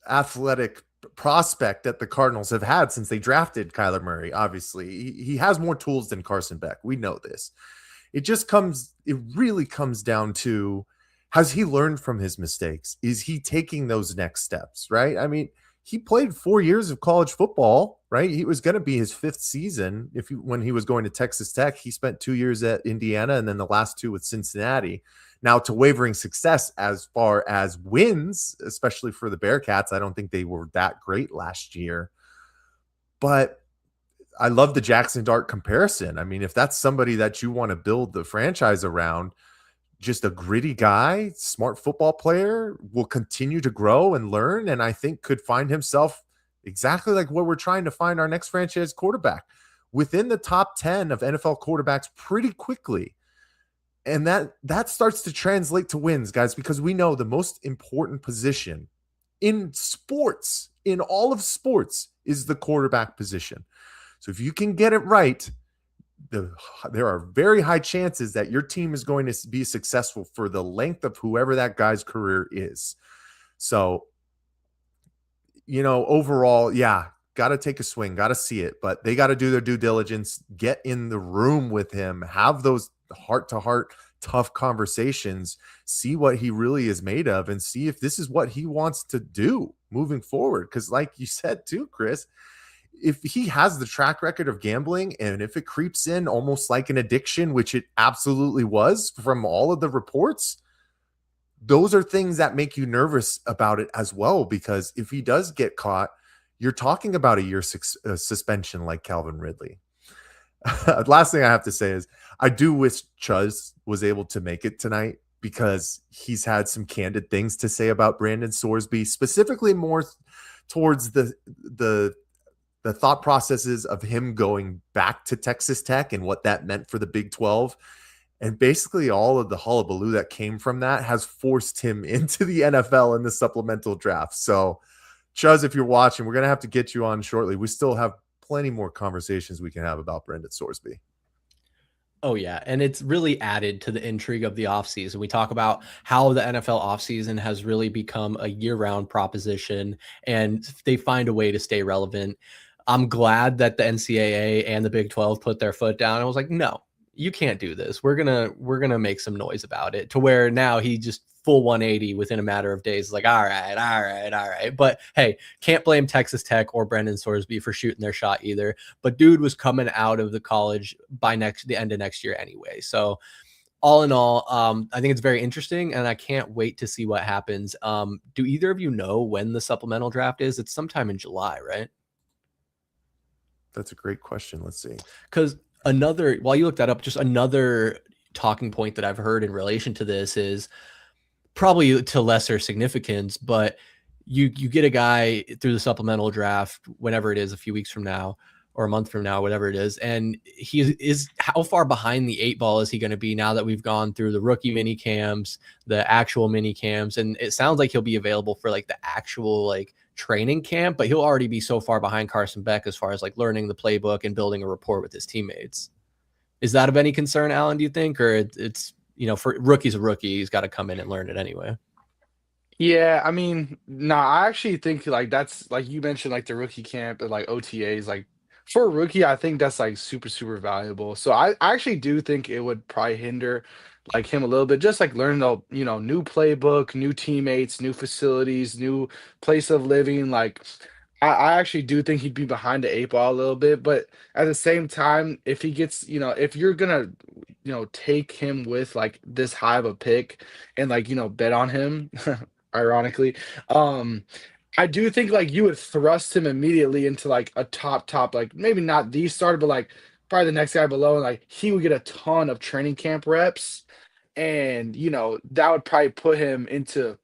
athletic prospect that the Cardinals have had since they drafted Kyler Murray. Obviously, he has more tools than Carson Beck. We know this. It really comes down to, has he learned from his mistakes? Is he taking those next steps, right? I mean, he played 4 years of college football, right? He was going to be his 5th season. When he was going to Texas Tech, he spent 2 years at Indiana and then the last 2 with Cincinnati. Now, to wavering success as far as wins, especially for the Bearcats, I don't think they were that great last year. But I love the Jackson Dart comparison. I mean, if that's somebody that you want to build the franchise around, just a gritty guy, smart football player, will continue to grow and learn, and I think could find himself exactly like where we're trying to find our next franchise quarterback, within the top 10 of NFL quarterbacks pretty quickly. And that starts to translate to wins, guys, because we know the most important position in sports, in all of sports, is the quarterback position. So if you can get it right, there are very high chances that your team is going to be successful for the length of whoever that guy's career is. So, overall, yeah, to take a swing, got to see it, but they got to do their due diligence, get in the room with him, have those heart-to-heart tough conversations, see what he really is made of, and see if this is what he wants to do moving forward. Because like you said too, Chris, if he has the track record of gambling, and if it creeps in almost like an addiction, which it absolutely was from all of the reports, those are things that make you nervous about it as well. Because if he does get caught, you're talking about a year suspension like Calvin Ridley. Last thing I have to say is I do wish Chuz was able to make it tonight, because he's had some candid things to say about Brandon Sorsby, specifically more towards the thought processes of him going back to Texas Tech and what that meant for the Big 12. And basically all of the hullabaloo that came from that has forced him into the NFL in the supplemental draft. So Chuz, if you're watching, we're going to have to get you on shortly. We still have plenty more conversations we can have about Brandon Sorsby. Oh, yeah. And it's really added to the intrigue of the offseason. We talk about how the NFL offseason has really become a year-round proposition, and they find a way to stay relevant. I'm glad that the NCAA and the Big 12 put their foot down. I was like, no, you can't do this. We're gonna make some noise about it, to where now he just full 180 within a matter of days. Like, all right. But hey, can't blame Texas Tech or Brendan Sorsby for shooting their shot either. But dude was coming out of the college by the end of next year anyway. So all in all, I think it's very interesting, and I can't wait to see what happens. Do either of you know when the supplemental draft is? It's sometime in July, right? That's a great question. Let's see. Because while you look that up, just another talking point that I've heard in relation to this is, probably to lesser significance, but you get a guy through the supplemental draft, whenever it is, a few weeks from now or a month from now, whatever it is. And how far behind the 8 ball is he going to be now that we've gone through the rookie mini camps, the actual mini camps? And it sounds like he'll be available for like the actual like training camp, but he'll already be so far behind Carson Beck as far as like learning the playbook and building a rapport with his teammates. Is that of any concern, Alan, do you think? Or it's, for rookie's a rookie, he's got to come in and learn it anyway. Yeah, I mean, no, I actually think like that's like you mentioned, like the rookie camp and like OTAs, like for a rookie, I think that's like super, super valuable. So I actually do think it would probably hinder like him a little bit, just like learning the, new playbook, new teammates, new facilities, new place of living. Like I actually do think he'd be behind the 8 ball a little bit, but at the same time, if he gets, if you're gonna, take him with like this high of a pick and like, bet on him, ironically, um, I do think like you would thrust him immediately into like a top, like maybe not the starter, but like probably the next guy below, and like he would get a ton of training camp reps, and that would probably put him into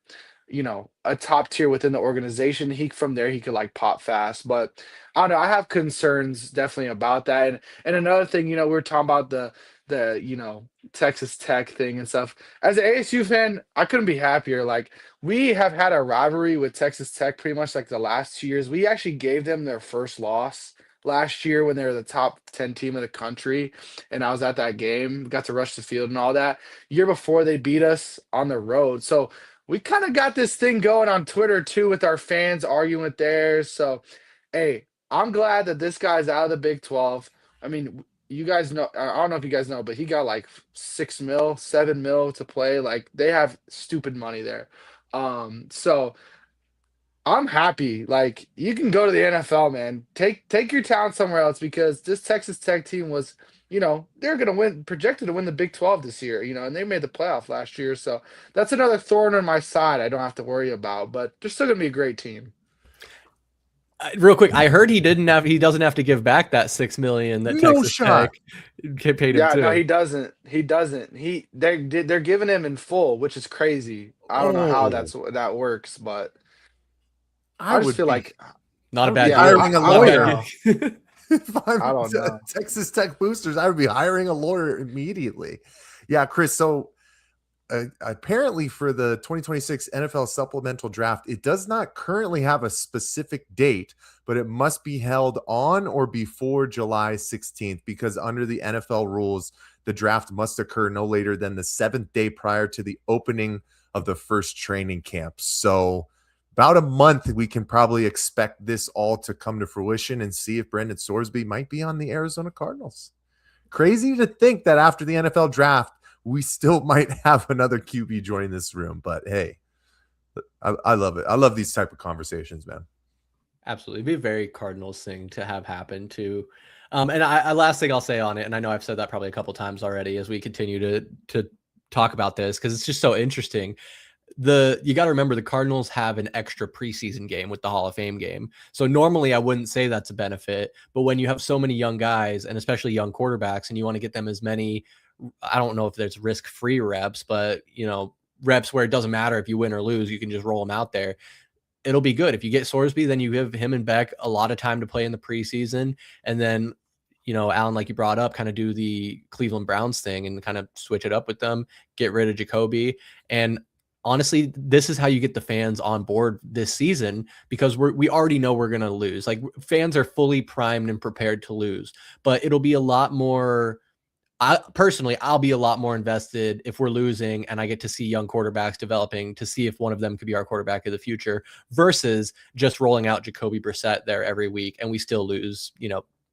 a top tier within the organization. From there he could like pop fast. But I don't know. I have concerns definitely about that. And another thing, we were talking about the Texas Tech thing and stuff. As an ASU fan, I couldn't be happier. Like we have had a rivalry with Texas Tech pretty much like the last 2 years. We actually gave them their first loss last year when they were the top 10 team in the country, and I was at that game, got to rush the field and all that. Year before, they beat us on the road. So we kind of got this thing going on Twitter too with our fans arguing with theirs. So, hey, I'm glad that this guy's out of the Big 12. I mean, you guys know, I don't know if you guys know, but he got like 6 mil, 7 mil to play. Like they have stupid money there. So I'm happy. Like you can go to the NFL, man. Take your talent somewhere else, because this Texas Tech team was, they're gonna win, projected to win the Big 12 this year, and they made the playoff last year. So that's another thorn on my side I don't have to worry about. But they're still gonna be a great team. Real quick, I heard he doesn't have to give back that 6 million that No Texas shot. Tech paid him Yeah, too. no, he doesn't. He doesn't. They're giving him in full, which is crazy. I don't know how that works, but I just feel like not a I would bad be deal. hiring a I don't lawyer. know. If I'm I don't know. Texas Tech boosters, I would be hiring a lawyer immediately. Yeah, Chris. So apparently for the 2026 NFL supplemental draft, it does not currently have a specific date, but it must be held on or before July 16th, because under the NFL rules, the draft must occur no later than the 7th day prior to the opening of the first training camp. So about a month, we can probably expect this all to come to fruition and see if Brendan Sorsby might be on the Arizona Cardinals. Crazy to think that after the NFL draft, we still might have another QB join this room. But hey, I love it. I love these type of conversations, man. Absolutely. It'd be a very Cardinals thing to have happen too. And I last thing I'll say on it, and I know I've said that probably a couple times already as we continue to talk about this, because it's just so interesting. You got to remember the Cardinals have an extra preseason game with the Hall of Fame game. So normally I wouldn't say that's a benefit, but when you have so many young guys and especially young quarterbacks and you want to get them as many, I don't know if there's risk-free reps, but reps where it doesn't matter if you win or lose, you can just roll them out there. It'll be good. If you get Sorsby, then you give him and Beck a lot of time to play in the preseason. And then, Alan, like you brought up, kind of do the Cleveland Browns thing and kind of switch it up with them, get rid of Jacoby. And honestly, this is how you get the fans on board this season, because we already know we're going to lose. Like, fans are fully primed and prepared to lose, but it'll be a lot more. I'll be a lot more invested if we're losing and I get to see young quarterbacks developing to see if one of them could be our quarterback of the future versus just rolling out Jacoby Brissett there every week and we still lose,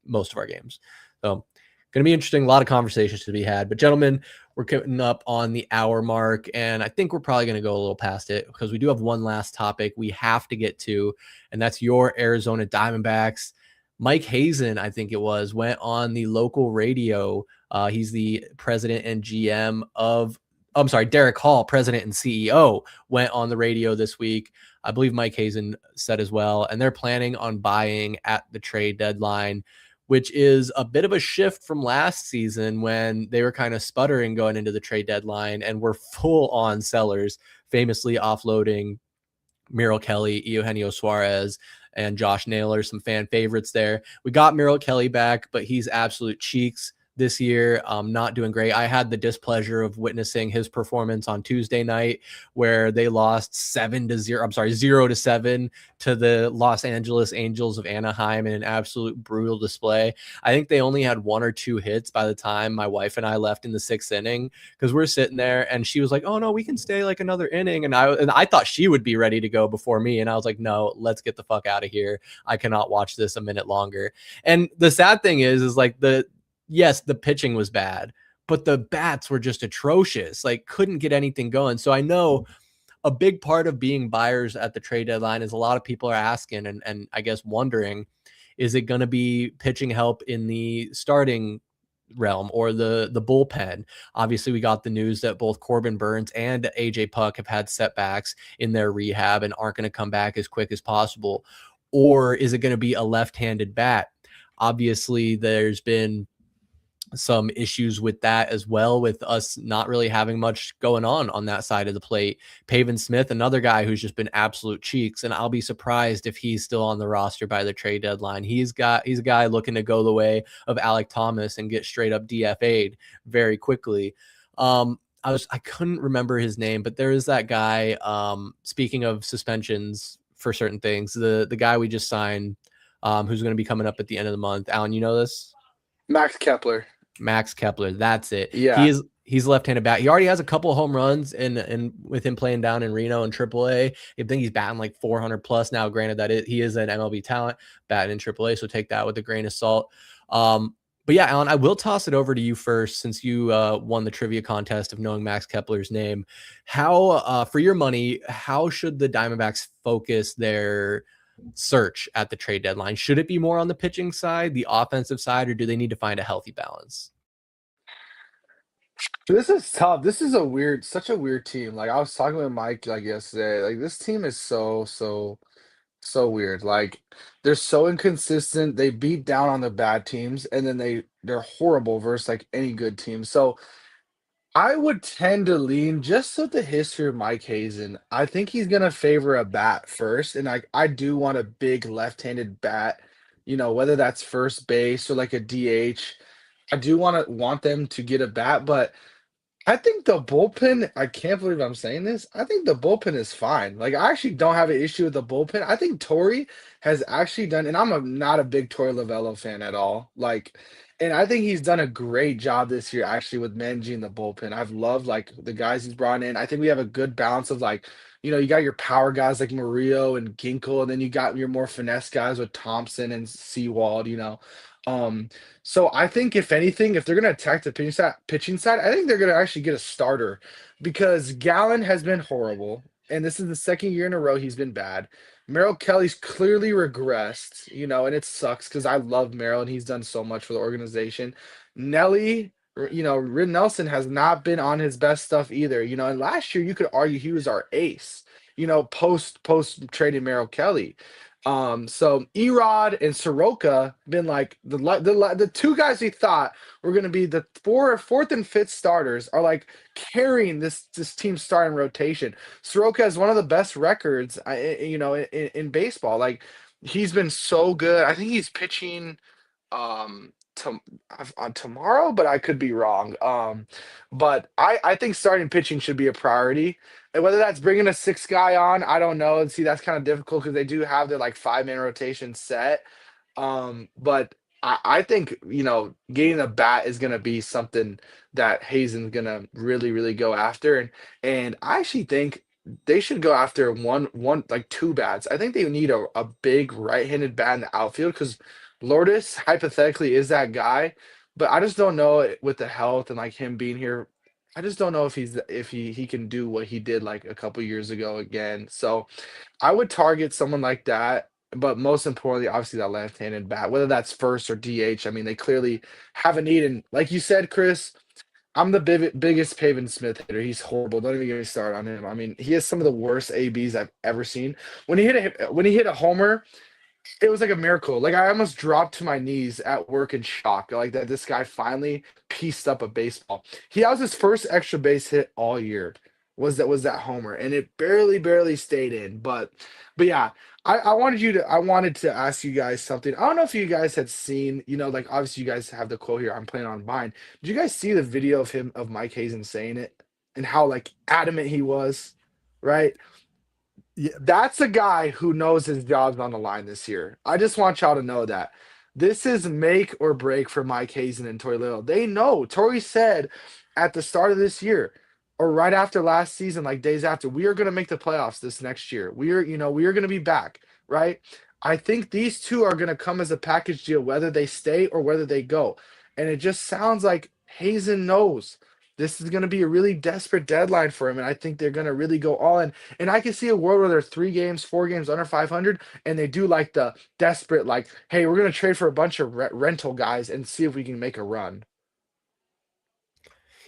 most of our games. So going to be interesting. A lot of conversations to be had, but gentlemen, we're coming up on the hour mark and I think we're probably going to go a little past it because we do have one last topic we have to get to, and that's your Arizona Diamondbacks. Mike Hazen, I think it was, went on the local radio. He's the president and GM of, Derek Hall, president and CEO, went on the radio this week. I believe Mike Hazen said as well, and they're planning on buying at the trade deadline, which is a bit of a shift from last season when they were kind of sputtering going into the trade deadline and were full on sellers, famously offloading Merrill Kelly, Eugenio Suarez, and Josh Naylor, some fan favorites there. We got Merrill Kelly back, but he's absolute cheeks this year, not doing great. I had the displeasure of witnessing his performance on Tuesday night where they lost 0-7 to the Los Angeles Angels of Anaheim in an absolute brutal display. I think they only had 1 or 2 hits by the time my wife and I left in the 6th inning, because we're sitting there and she was like, oh no, we can stay like another inning. And I thought she would be ready to go before me. And I was like, no, let's get the fuck out of here. I cannot watch this a minute longer. And the sad thing is like yes, the pitching was bad, but the bats were just atrocious. Like, couldn't get anything going. So I know a big part of being buyers at the trade deadline is a lot of people are asking and I guess wondering, is it going to be pitching help in the starting realm or the bullpen? Obviously, we got the news that both Corbin Burns and AJ Puck have had setbacks in their rehab and aren't going to come back as quick as possible. Or is it going to be a left-handed bat? Obviously, there's been some issues with that as well, with us not really having much going on that side of the plate. Pavin Smith, another guy who's just been absolute cheeks, and I'll be surprised if he's still on the roster by the trade deadline. He's a guy looking to go the way of Alec Thomas and get straight up DFA'd very quickly. I couldn't remember his name, but there is that guy, speaking of suspensions for certain things, the guy we just signed, who's going to be coming up at the end of the month. Alan, you know this? Max Kepler. That's it. Yeah. He's left-handed bat. He already has a couple of home runs and with him playing down in Reno and AAA. I think he's batting like 400 plus now. Granted that he is an MLB talent batting in AAA, so take that with a grain of salt. But yeah, Alan, I will toss it over to you first, since you won the trivia contest of knowing Max Kepler's name. How, for your money, how should the Diamondbacks focus their search at the trade deadline? Should it be more on the pitching side, the offensive side, or do they need to find a healthy balance? This is tough. This is such a weird team. Like, I was talking with Mike like yesterday. Like, this team is so weird. Like, they're so inconsistent. They beat down on the bad teams, and then they're horrible versus like any good team. So I would tend to lean just with the history of Mike Hazen. I think he's gonna favor a bat first, and I do want a big left-handed bat. Whether that's first base or like a DH. I do want them to get a bat, but I think the bullpen. I can't believe I'm saying this. I think the bullpen is fine. Like, I actually don't have an issue with the bullpen. I think Torrey has actually done, and I'm not a big Torrey Lovello fan at all. Like, And I think he's done a great job this year actually with managing the bullpen. I've loved like the guys he's brought in. I think we have a good balance of like, you got your power guys like Murillo and Ginkle, and then you got your more finesse guys with Thompson and Seawald. Um, so I think if anything, if they're gonna attack the pitching side, I think they're gonna actually get a starter because Gallen has been horrible, and this is the second year in a row he's been bad. Merrill Kelly's clearly regressed, and it sucks because I love Merrill and he's done so much for the organization. Nelly, Rid Nelson has not been on his best stuff either, and last year you could argue he was our ace, post trading Merrill Kelly. So Erod and Soroka been like the two guys we thought were going to be the fourth and fifth starters are like carrying this team's starting rotation. Soroka has one of the best records, in baseball. Like he's been so good. I think he's pitching to, on tomorrow, but I could be wrong. But I think starting pitching should be a priority. And whether that's bringing a sixth guy on, I don't know. And see, that's kind of difficult because they do have their like 5-man rotation set. But I think, getting a bat is going to be something that Hazen's going to really, really go after. And I actually think they should go after one like two bats. I think they need a big right-handed bat in the outfield because Lourdes hypothetically is that guy, but I just don't know with the health and like him being here. I just don't know if he can do what he did like a couple years ago again. So I would target someone like that, but most importantly, obviously that left-handed bat, whether that's first or DH. I mean, they clearly have a need, and like you said, Chris, I'm the biggest Pavin Smith hitter. He's horrible. Don't even get me started on him. I mean, he has some of the worst ABs I've ever seen. When he hit a homer, it was like a miracle. Like I almost dropped to my knees at work in shock. Like that this guy finally pieced up a baseball. That was his first extra base hit all year. Was that homer, and it barely stayed in. But yeah, I wanted to ask you guys something. I don't know if you guys had seen, like obviously you guys have the quote here. I'm playing on mine. Did you guys see the video of Mike Hazen saying it and how like adamant he was, right? Yeah, That's a guy who knows his job's on the line this year. I just want y'all to know that. This is make or break for Mike Hazen and Tori Little. They know. Tori said at the start of this year, or right after last season, like days after, we are going to make the playoffs this next year. We are going to be back, right? I think these two are going to come as a package deal, whether they stay or whether they go. And it just sounds like Hazen knows this is going to be a really desperate deadline for him. And I think they're going to really go all in. And I can see a world where they're 3 games, 4 games under 500, and they do like the desperate, like, hey, we're going to trade for a bunch of rental guys and see if we can make a run.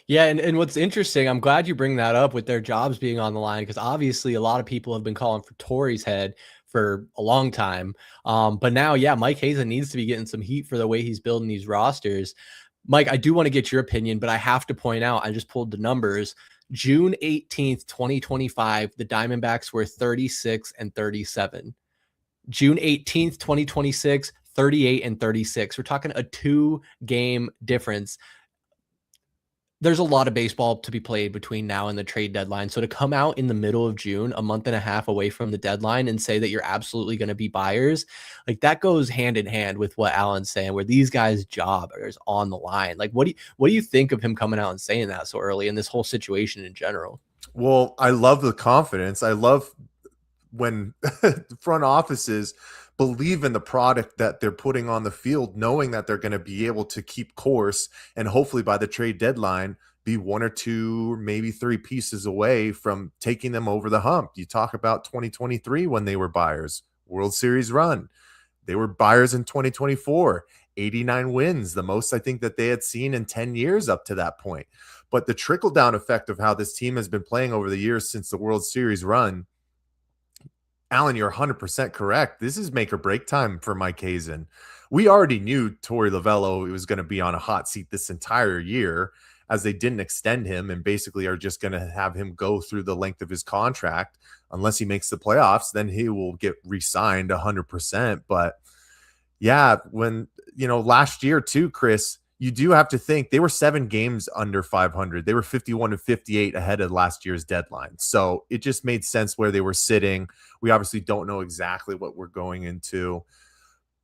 Yeah, and what's interesting, I'm glad you bring that up with their jobs being on the line, because obviously a lot of people have been calling for Torrey's head for a long time. But now, yeah, Mike Hazen needs to be getting some heat for the way he's building these rosters. Mike, I do want to get your opinion, but I have to point out, I just pulled the numbers. June 18th, 2025, the Diamondbacks were 36 and 37. June 18th, 2026, 38 and 36. We're talking a 2-game difference. There's a lot of baseball to be played between now and the trade deadline. So to come out in the middle of June, a month and a half away from the deadline, and say that you're absolutely going to be buyers, like that goes hand in hand with what Alan's saying, where these guys' job is on the line. Like, what do you think of him coming out and saying that so early in this whole situation in general? Well, I love the confidence. I love when front offices believe in the product that they're putting on the field, knowing that they're going to be able to keep course and hopefully by the trade deadline be 1 or 2 or maybe 3 pieces away from taking them over the hump. You talk about 2023 when they were buyers, World Series run. They were buyers in 2024, 89 wins, the most I think that they had seen in 10 years up to that point. But the trickle-down effect of how this team has been playing over the years since the World Series run, Alan, you're 100% correct. This is make or break time for Mike Hazen. We already knew Torey Lovullo was going to be on a hot seat this entire year, as they didn't extend him and basically are just going to have him go through the length of his contract. Unless he makes the playoffs, then he will get re-signed 100%. But yeah, when, last year too, Chris, you do have to think they were 7 games under 500. They were 51 and 58 ahead of last year's deadline. So it just made sense where they were sitting. We obviously don't know exactly what we're going into,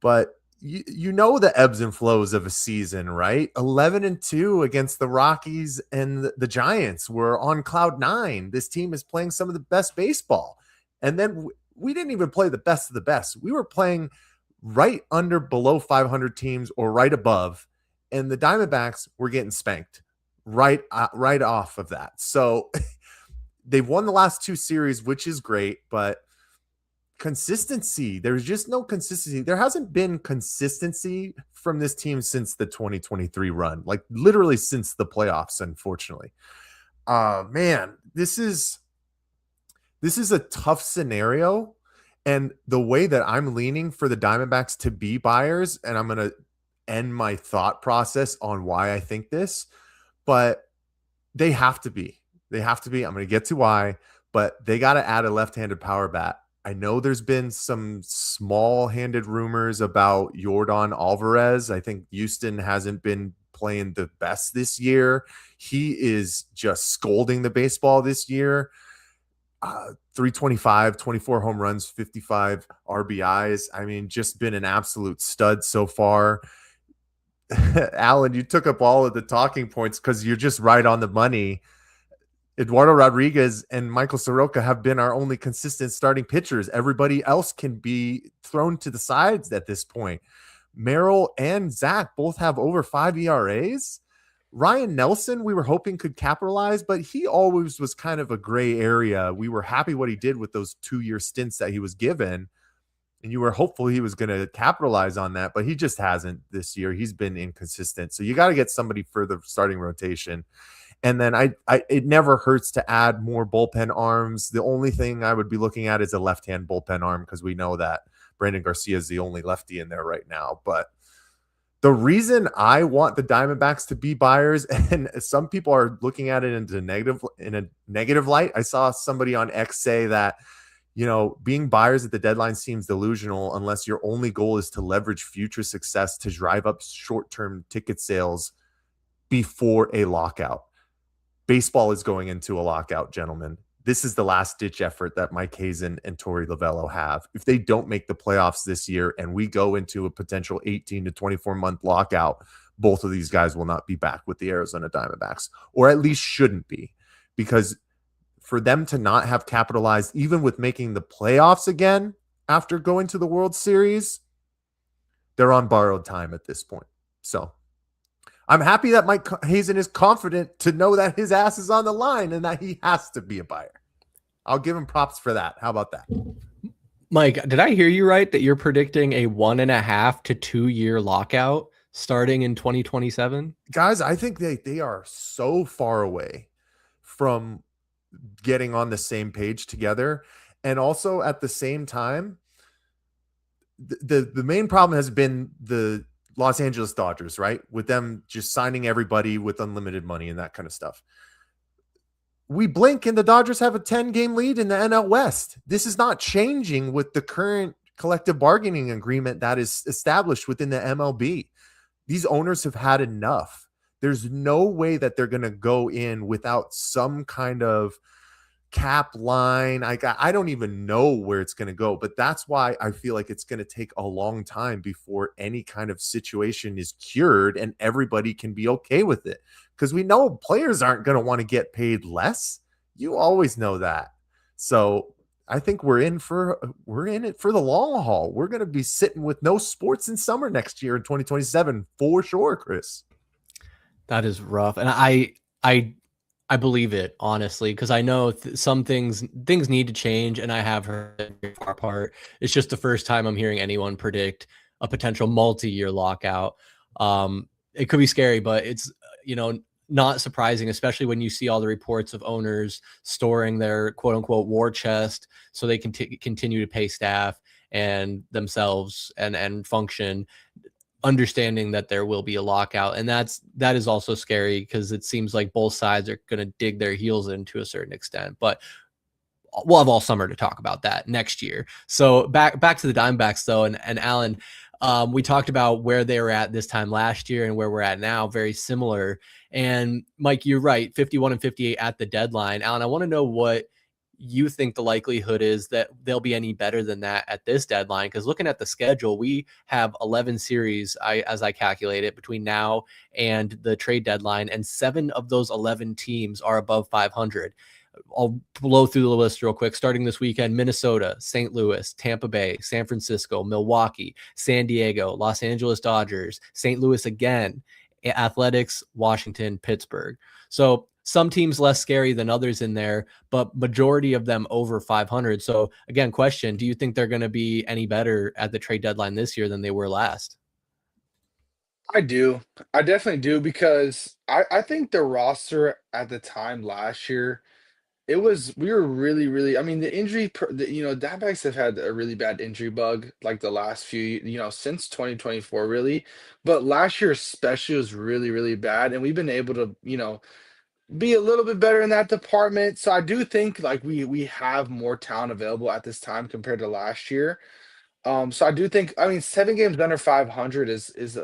but you know the ebbs and flows of a season, right? 11-2 against the Rockies and the Giants. We're on cloud 9. This team is playing some of the best baseball. And then we didn't even play the best of the best. We were playing right under below 500 teams or right above. And the Diamondbacks were getting spanked right off of that. So they've won the last 2 series, which is great, but consistency, there's just no consistency. There hasn't been consistency from this team since the 2023 run, like literally since the playoffs, unfortunately. Man, this is a tough scenario, and the way that I'm leaning for the Diamondbacks to be buyers, and I'm going to end my thought process on why I think this, but they have to be. I'm going to get to why, but they got to add a left-handed power bat. I know there's been some small-handed rumors about Yordan Alvarez. I think Houston hasn't been playing the best this year. He is just scolding the baseball this year. 325, 24 home runs, 55 RBIs. I mean, just been an absolute stud so far. Alan, you took up all of the talking points because you're just right on the money. Eduardo Rodriguez and Michael Soroka have been our only consistent starting pitchers. Everybody else can be thrown to the sides at this point. Merrill and Zach both have over 5 ERAs. Ryan Nelson, we were hoping could capitalize, but he always was kind of a gray area. We were happy what he did with those 2-year stints that he was given, and you were hopeful he was going to capitalize on that, but he just hasn't this year. He's been inconsistent. So you got to get somebody for the starting rotation. And then it never hurts to add more bullpen arms. The only thing I would be looking at is a left-hand bullpen arm because we know that Brandon Garcia is the only lefty in there right now. But the reason I want the Diamondbacks to be buyers, and some people are looking at it in a negative light. I saw somebody on X say that, being buyers at the deadline seems delusional unless your only goal is to leverage future success to drive up short-term ticket sales before a lockout. Baseball is going into a lockout, gentlemen. This is the last-ditch effort that Mike Hazen and Torey Lovello have. If they don't make the playoffs this year and we go into a potential 18 to 24-month lockout, both of these guys will not be back with the Arizona Diamondbacks, or at least shouldn't be, because for them to not have capitalized, even with making the playoffs again after going to the World Series, they're on borrowed time at this point. So I'm happy that Mike Hazen is confident to know that his ass is on the line and that he has to be a buyer. I'll give him props for that. How about that? Mike, did I hear you right that you're predicting a 1.5 to 2 year lockout starting in 2027? Guys, I think they are so far away from getting on the same page together. And also at the same time, the main problem has been the Los Angeles Dodgers, right? With them just signing everybody with unlimited money and that kind of stuff. We blink and the Dodgers have a 10-game lead in the NL West. This is not changing with the current collective bargaining agreement that is established within the MLB. These owners have had enough. There's no way that they're going to go in without some kind of cap line. I don't even know where it's going to go, but that's why I feel like it's going to take a long time before any kind of situation is cured and everybody can be okay with it, because we know players aren't going to want to get paid less. You always know that. So I think we're in it for the long haul. We're going to be sitting with no sports in summer next year in 2027 for sure, Chris. That is rough. And I believe it, honestly, because I know some things need to change, and I have heard it far apart. It's just the first time I'm hearing anyone predict a potential multi-year lockout. It could be scary, but it's, not surprising, especially when you see all the reports of owners storing their quote-unquote war chest so they can continue to pay staff and themselves and function, understanding that there will be a lockout. And that is also scary because it seems like both sides are going to dig their heels in to a certain extent, but we'll have all summer to talk about that next year. So back to the Diamondbacks though. And Alan, we talked about where they were at this time last year and where we're at now, very similar. And Mike, you're right, 51 and 58 at the deadline. Alan, I want to know what you think the likelihood is that they'll be any better than that at this deadline? Because looking at the schedule, we have 11 series, as I calculate it, between now and the trade deadline, and 7 of those 11 teams are above 500. I'll blow through the list real quick. Starting this weekend: Minnesota, St. Louis, Tampa Bay, San Francisco, Milwaukee, San Diego, Los Angeles Dodgers, St. Louis again, Athletics, Washington, Pittsburgh. So some teams less scary than others in there, but majority of them over 500. So again, question, do you think they're going to be any better at the trade deadline this year than they were last? I do. I definitely do because I think the roster at the time last year, we were really, really, I mean, the injury, Diamondbacks have had a really bad injury bug like the last few, since 2024, really. But last year, especially, was really, really bad. And we've been able to, be a little bit better in that department. So I do think like we have more talent available at this time compared to last year. So I do think, I mean, 7 games under 500 is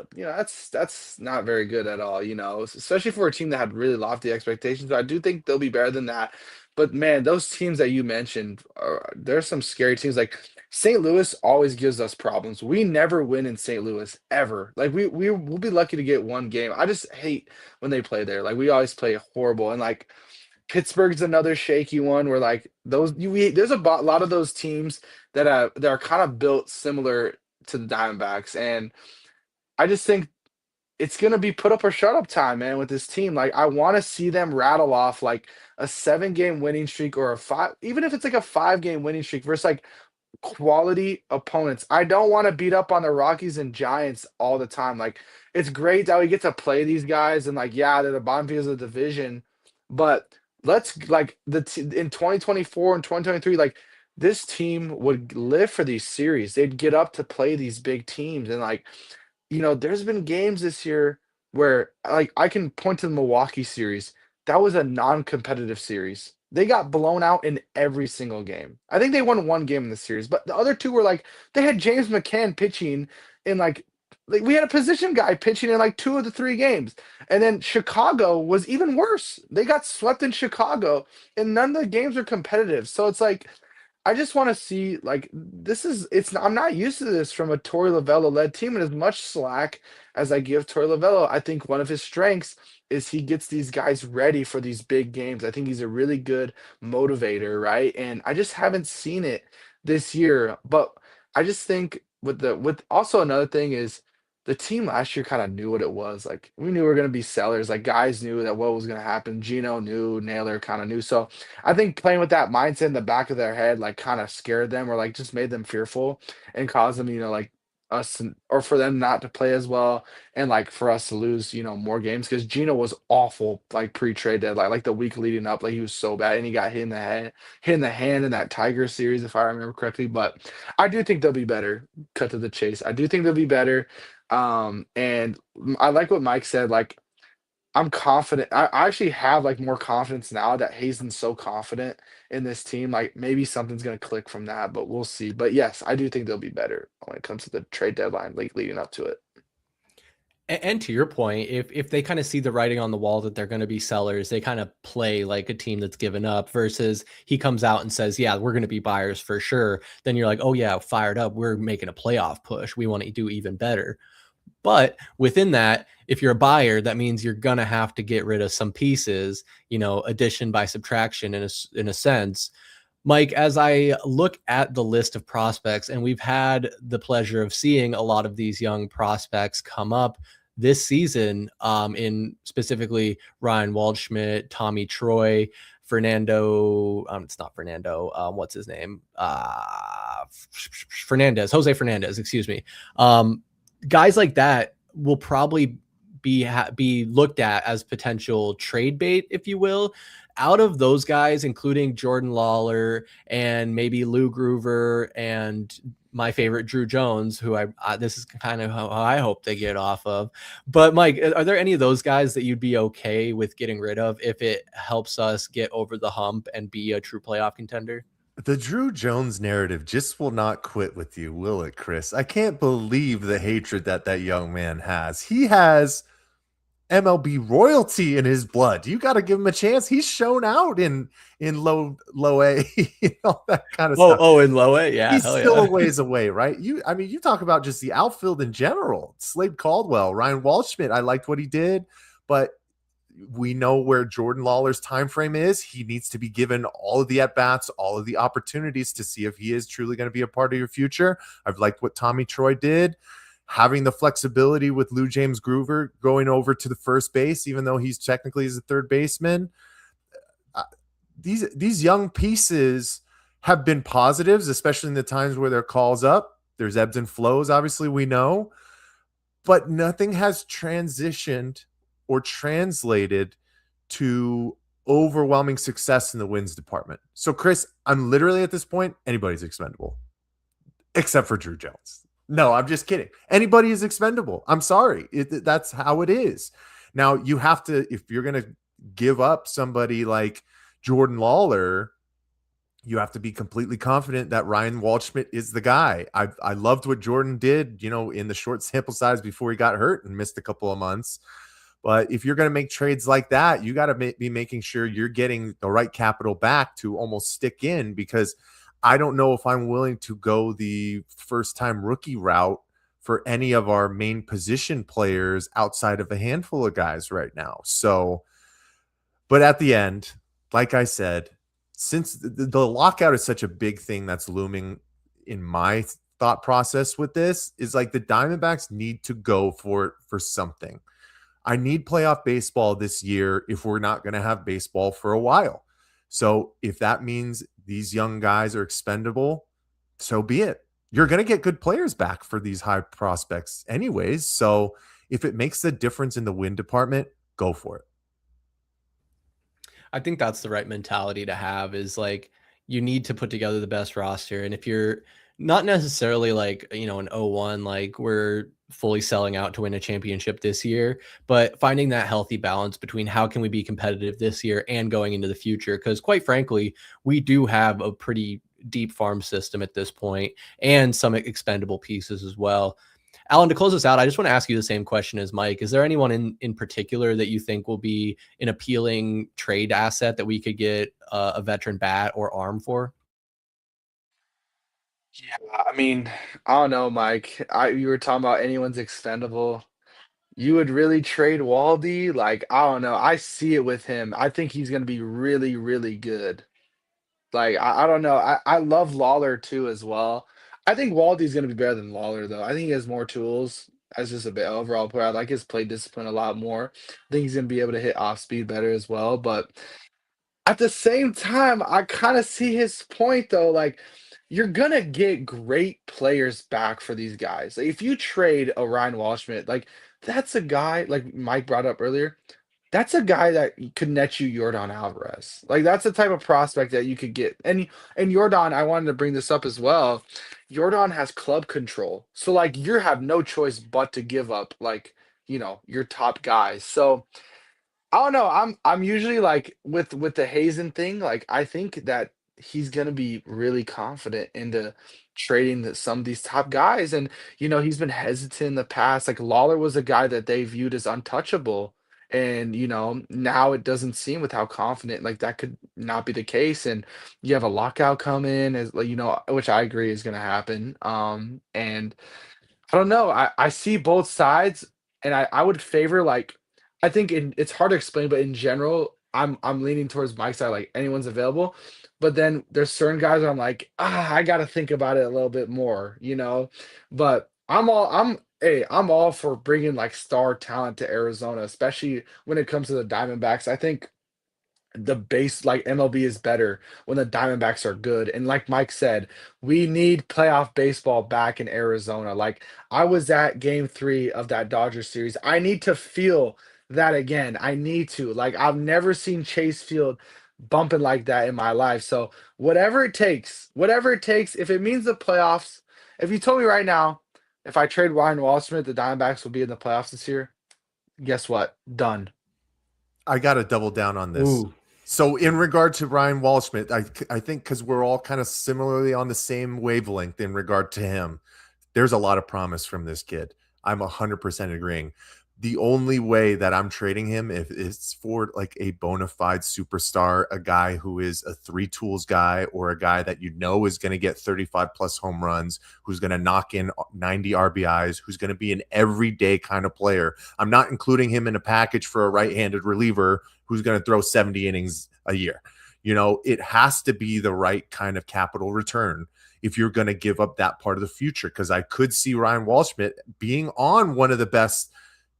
that's not very good at all, especially for a team that had really lofty expectations. I do think they'll be better than that. But man, those teams that you mentioned, there's some scary teams. Like St. Louis always gives us problems. We never win in St. Louis ever. Like we'll be lucky to get 1 game. I just hate when they play there. Like we always play horrible. And like Pittsburgh's another shaky one where like there's a lot of those teams that are kind of built similar to the Diamondbacks, and I just think it's gonna be put up or shut up time, man, with this team. Like I want to see them rattle off like a 7 game winning streak or a five, even if it's like a 5 game winning streak versus like quality opponents. I don't want to beat up on the Rockies and Giants all the time. Like it's great that we get to play these guys and like yeah, they're the bottom feeders of the division, but let's like in 2024 and 2023, like this team would live for these series. They'd get up to play these big teams and like there's been games this year where like I can point to the Milwaukee series. That was a non-competitive series. They got blown out in every single game. I think they won 1 game in the series, but the other 2 were like they had James McCann pitching in like we had a position guy pitching in like 2 of the 3 games. And then Chicago was even worse. They got swept in Chicago and none of the games are competitive. So it's like I just want to see like I'm not used to this from a Torey Lovello led team, and as much slack as I give Torey Lovello, I think one of his strengths is he gets these guys ready for these big games. I think he's a really good motivator, right? And I just haven't seen it this year. But I just think with also another thing is the team last year kind of knew what it was. Like we knew we were gonna be sellers. Like guys knew that what was gonna happen. Gino knew, Naylor kind of knew. So I think playing with that mindset in the back of their head, like kind of scared them or like just made them fearful and caused them, like or for them not to play as well and like for us to lose, more games because Gino was awful like pre-trade deadline, like the week leading up, like he was so bad and he got hit in the hand in that Tiger series, if I remember correctly. But I do think they'll be better. Cut to the chase. I do think they'll be better. And I like what Mike said, like I'm confident. I actually have like more confidence now that Hazen's so confident in this team. Like maybe something's gonna click from that, but we'll see. But yes, I do think they'll be better when it comes to the trade deadline, like leading up to it. And to your point, if they kind of see the writing on the wall that they're going to be sellers, they kind of play like a team that's given up versus he comes out and says, yeah, we're going to be buyers for sure. Then you're like, oh yeah, fired up. We're making a playoff push. We want to do even better. But within that, if you're a buyer, that means you're going to have to get rid of some pieces, addition by subtraction in a sense. Mike, as I look at the list of prospects, and we've had the pleasure of seeing a lot of these young prospects come up this season, in specifically Ryan Waldschmidt, Tommy Troy, Fernando. It's not Fernando. What's his name? Jose Fernandez, excuse me. Guys like that will probably be looked at as potential trade bait, if you will. Out of those guys, including Jordan Lawler and maybe Lou Groover and my favorite Drew Jones, who this is kind of how I hope they get off of. But Mike, are there any of those guys that you'd be okay with getting rid of if it helps us get over the hump and be a true playoff contender? The Drew Jones narrative just will not quit with you, will it, Chris? I can't believe the hatred that young man has. He has MLB royalty in his blood. You got to give him a chance. He's shown out in low A, all that kind of stuff. In low A, yeah, He's hell still yeah. a ways away, right? You talk about just the outfield in general. Slade Caldwell, Ryan Waldschmidt. I liked what he did, but we know where Jordan Lawler's time frame is. He needs to be given all of the at-bats, all of the opportunities to see if he is truly going to be a part of your future. I've liked what Tommy Troy did. Having the flexibility with Lou James Groover going over to the first base, even though he's technically is a third baseman. These young pieces have been positives, especially in the times where their calls up. There's ebbs and flows, obviously, we know. But nothing has transitioned or translated to overwhelming success in the wins department. So, Chris, I'm literally at this point, anybody's expendable, except for Drew Jones. No, I'm just kidding. Anybody is expendable. I'm sorry. That's how it is. Now, you have to, if you're going to give up somebody like Jordan Lawler, you have to be completely confident that Ryan Waldschmidt is the guy. I loved what Jordan did, in the short sample size before he got hurt and missed a couple of months. But if you're going to make trades like that, you got to be making sure you're getting the right capital back to almost stick in, because I don't know if I'm willing to go the first-time rookie route for any of our main position players outside of a handful of guys right now. So, but at the end, like I said, since the lockout is such a big thing that's looming in my thought process with this, is like the Diamondbacks need to go for it for something. I need playoff baseball this year if we're not going to have baseball for a while. So if that means these young guys are expendable, so be it. You're going to get good players back for these high prospects anyways. So if it makes a difference in the win department, go for it. I think that's the right mentality to have, is like, you need to put together the best roster. And if you're not necessarily like, an 0-1, like we're fully selling out to win a championship this year, but finding that healthy balance between how can we be competitive this year and going into the future. Because quite frankly, we do have a pretty deep farm system at this point and some expendable pieces as well. Alan, to close us out, I just want to ask you the same question as Mike. Is there anyone in particular that you think will be an appealing trade asset that we could get a veteran bat or arm for? Yeah, I mean, I don't know, Mike. You were talking about anyone's expendable. You would really trade Waldy? Like, I don't know. I see it with him. I think he's gonna be really, really good. Like, I don't know. I love Lawler too as well. I think Waldy's gonna be better than Lawler though. I think he has more tools as just a bit overall player. I like his play discipline a lot more. I think he's gonna be able to hit off speed better as well. But at the same time, I kind of see his point though. Like, you're gonna get great players back for these guys. Like, if you trade a Ryan Waldschmidt, like that's a guy like Mike brought up earlier. That's a guy that could net you Jordan Alvarez. Like that's the type of prospect that you could get. And Jordan, I wanted to bring this up as well. Jordan has club control, so like you have no choice but to give up like your top guys. So I don't know. I'm usually like with the Hazen thing, like I think that he's gonna be really confident into trading some of these top guys. And he's been hesitant in the past. Like Lawler was a guy that they viewed as untouchable. And now it doesn't seem with how confident like that could not be the case. And you have a lockout come in as like, which I agree is gonna happen. And I don't know. I see both sides, and I would favor like I think it's hard to explain, but in general, I'm leaning towards Mike's side, like anyone's available. But then there's certain guys where I'm like, I gotta think about it a little bit more. But I'm all for bringing like star talent to Arizona, especially when it comes to the Diamondbacks. I think the base like MLB is better when the Diamondbacks are good. And like Mike said, we need playoff baseball back in Arizona. Like I was at game 3 of that Dodgers series. I need to feel that again. I need to. Like I've never seen Chase Field bumping like that in my life. So whatever it takes, if it means the playoffs, if you told me right now, if I trade Ryan Waldschmidt, the Diamondbacks will be in the playoffs this year, guess what? Done. I got to double down on this. Ooh. So in regard to Ryan Waldschmidt, I think because we're all kind of similarly on the same wavelength in regard to him, there's a lot of promise from this kid. I'm 100% agreeing. the only way that I'm trading him if it's for like a bona fide superstar, a guy who is a 3 tools guy, or a guy that is going to get 35 plus home runs, who's going to knock in 90 RBIs, who's going to be an everyday kind of player. I'm not including him in a package for a right-handed reliever who's going to throw 70 innings a year. It has to be the right kind of capital return if you're going to give up that part of the future, because I could see Ryan Waldschmidt being on one of the best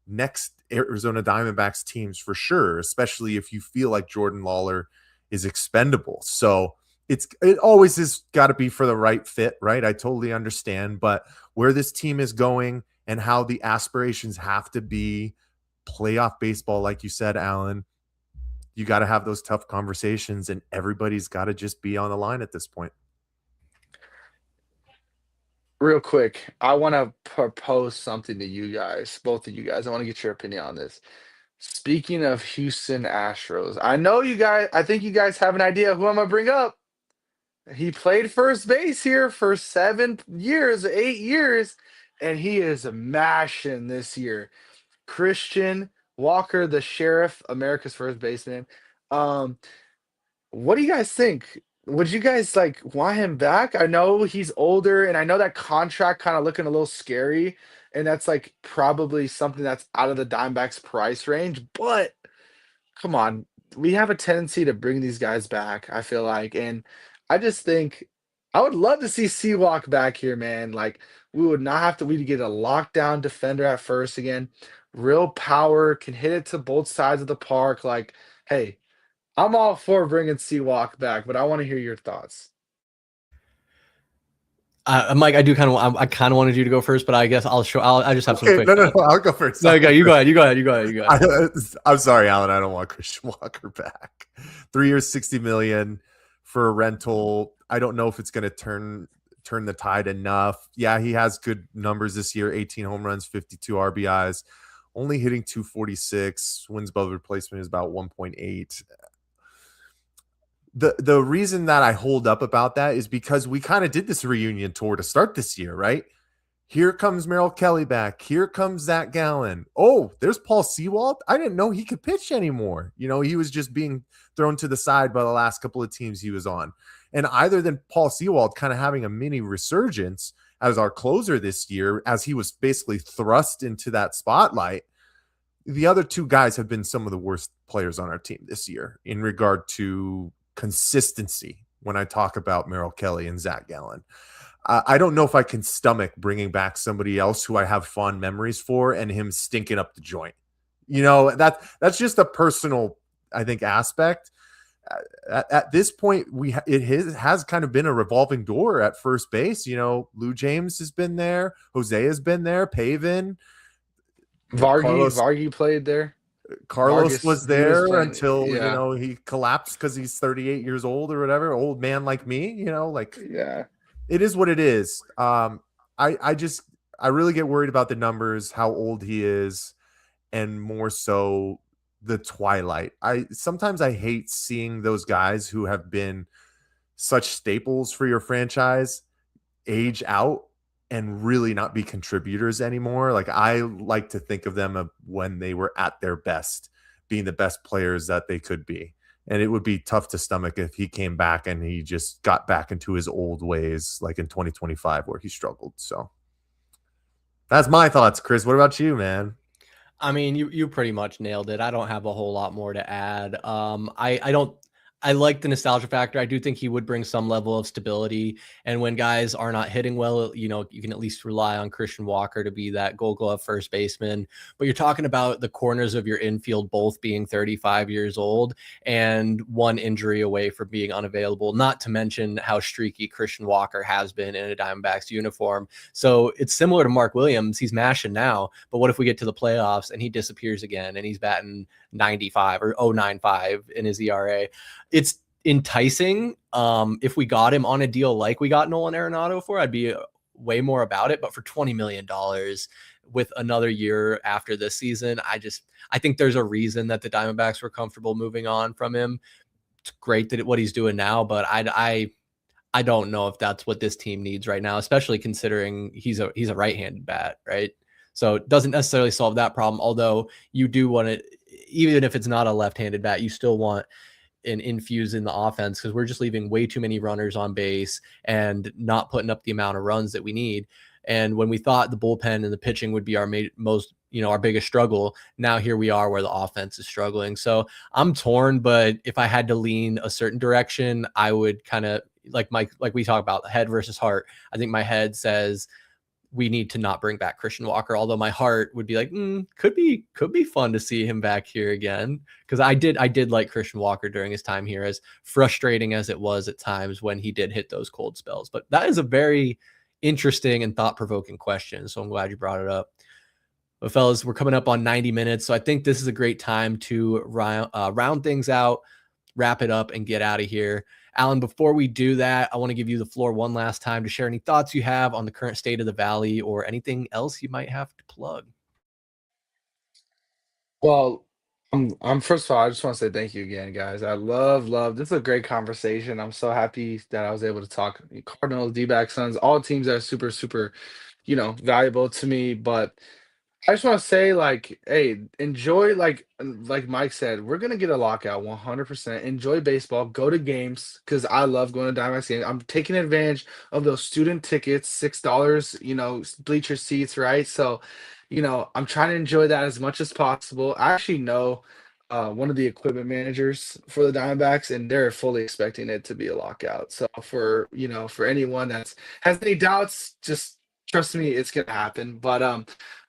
next Arizona Diamondbacks teams for sure, especially if you feel like Jordan Lawler is expendable. So it always has got to be for the right fit, right? I totally understand, but where this team is going and how the aspirations have to be playoff baseball, like you said, Alan, you got to have those tough conversations, and everybody's got to just be on the line at this point. Real quick, I want to propose something to you guys, both of you guys. I want to get your opinion on this. Speaking of Houston Astros, I think you guys have an idea who I'm gonna bring up. He played first base here for 7 years, 8 years, and he is mashing this year. Christian Walker, the Sheriff, America's first baseman. Um, what do you guys think? Would you guys want him back? I know he's older, and I know that contract kind of looking a little scary, and that's probably something that's out of the Dimebacks price range. But come on, we have a tendency to bring these guys back, I feel like, and I just think I would love to see Seawalk back here, man. We would not have to we get a lockdown defender at first again. Real power, can hit it to both sides of the park. Hey, I'm all for bringing Seawalk back, but I want to hear your thoughts. Mike, I kind of wanted you to go first, but I guess I just have some quick. No, I'll go first. No, okay, you go ahead. I'm sorry, Alan. I don't want Christian Walker back. 3 years, $60 million for a rental. I don't know if it's going to turn the tide enough. Yeah, he has good numbers this year: 18 home runs, 52 RBIs, only hitting 246. Wins above replacement is about 1.8. The reason that I hold up about that is because we kind of did this reunion tour to start this year, right? Here comes Merrill Kelly back. Here comes Zach Gallen. Oh, there's Paul Sewald. I didn't know he could pitch anymore. He was just being thrown to the side by the last couple of teams he was on. And either than Paul Sewald kind of having a mini resurgence as our closer this year, as he was basically thrust into that spotlight, the other 2 guys have been some of the worst players on our team this year in regard to consistency when I talk about Merrill Kelly and Zach Gallen. I don't know if I can stomach bringing back somebody else who I have fond memories for and him stinking up the joint. That's just a personal, I think, aspect. At this point, it has kind of been a revolving door at first base. Lou James has been there. Jose has been there. Pavin. Vargy played there. Carlos Vargas was there playing, until yeah. he collapsed because he's 38 years old or whatever, old man like me. Yeah, it is what it is. I really get worried about the numbers, how old he is, and more so the twilight. Sometimes I hate seeing those guys who have been such staples for your franchise age out and really not be contributors anymore. I like to think of them when they were at their best, being the best players that they could be. And it would be tough to stomach if he came back and he just got back into his old ways, like in 2025 where he struggled. So that's my thoughts, Chris. What about you, man? I mean, you pretty much nailed it. I don't have a whole lot more to add. I like the nostalgia factor. I do think he would bring some level of stability. And when guys are not hitting well, you can at least rely on Christian Walker to be that Gold Glove first baseman. But you're talking about the corners of your infield both being 35 years old and one injury away from being unavailable, not to mention how streaky Christian Walker has been in a Diamondbacks uniform. So it's similar to Mark Williams. He's mashing now, but what if we get to the playoffs and he disappears again and he's batting 95 or 0.95 in his ERA? It's enticing. If we got him on a deal like we got Nolan Arenado for, I'd be way more about it. But for $20 million with another year after this season, I think there's a reason that the Diamondbacks were comfortable moving on from him. It's great that what he's doing now, but I don't know if that's what this team needs right now, especially considering he's a right-handed bat, right? So it doesn't necessarily solve that problem. Although you do want to, even if it's not a left-handed bat, you still want an infuse in the offense because we're just leaving way too many runners on base and not putting up the amount of runs that we need. And when we thought the bullpen and the pitching would be our most, our biggest struggle, now here we are where the offense is struggling. So I'm torn, but if I had to lean a certain direction, I would kind of like we talk about head versus heart. I think my head says we need to not bring back Christian Walker, although my heart would be like, could be fun to see him back here again. Cause I did like Christian Walker during his time here, as frustrating as it was at times when he did hit those cold spells. But that is a very interesting and thought-provoking question. So I'm glad you brought it up. But fellas, we're coming up on 90 minutes. So I think this is a great time to round things out, wrap it up, and get out of here. Alan, before we do that, I want to give you the floor one last time to share any thoughts you have on the current state of the Valley or anything else you might have to plug. Well, I'm first of all, I just want to say thank you again, guys. I love this is a great conversation. I'm so happy that I was able to talk Cardinals, D-backs, Suns, all teams that are super, super, valuable to me. But I just want to say, like, hey, enjoy, like Mike said, we're gonna get a lockout 100%. Enjoy baseball, go to games, because I love going to Diamondbacks games. I'm taking advantage of those student tickets, $6, bleacher seats, right? So, I'm trying to enjoy that as much as possible. I actually know one of the equipment managers for the Diamondbacks, and they're fully expecting it to be a lockout. So for anyone that's has any doubts, just trust me, it's gonna happen. But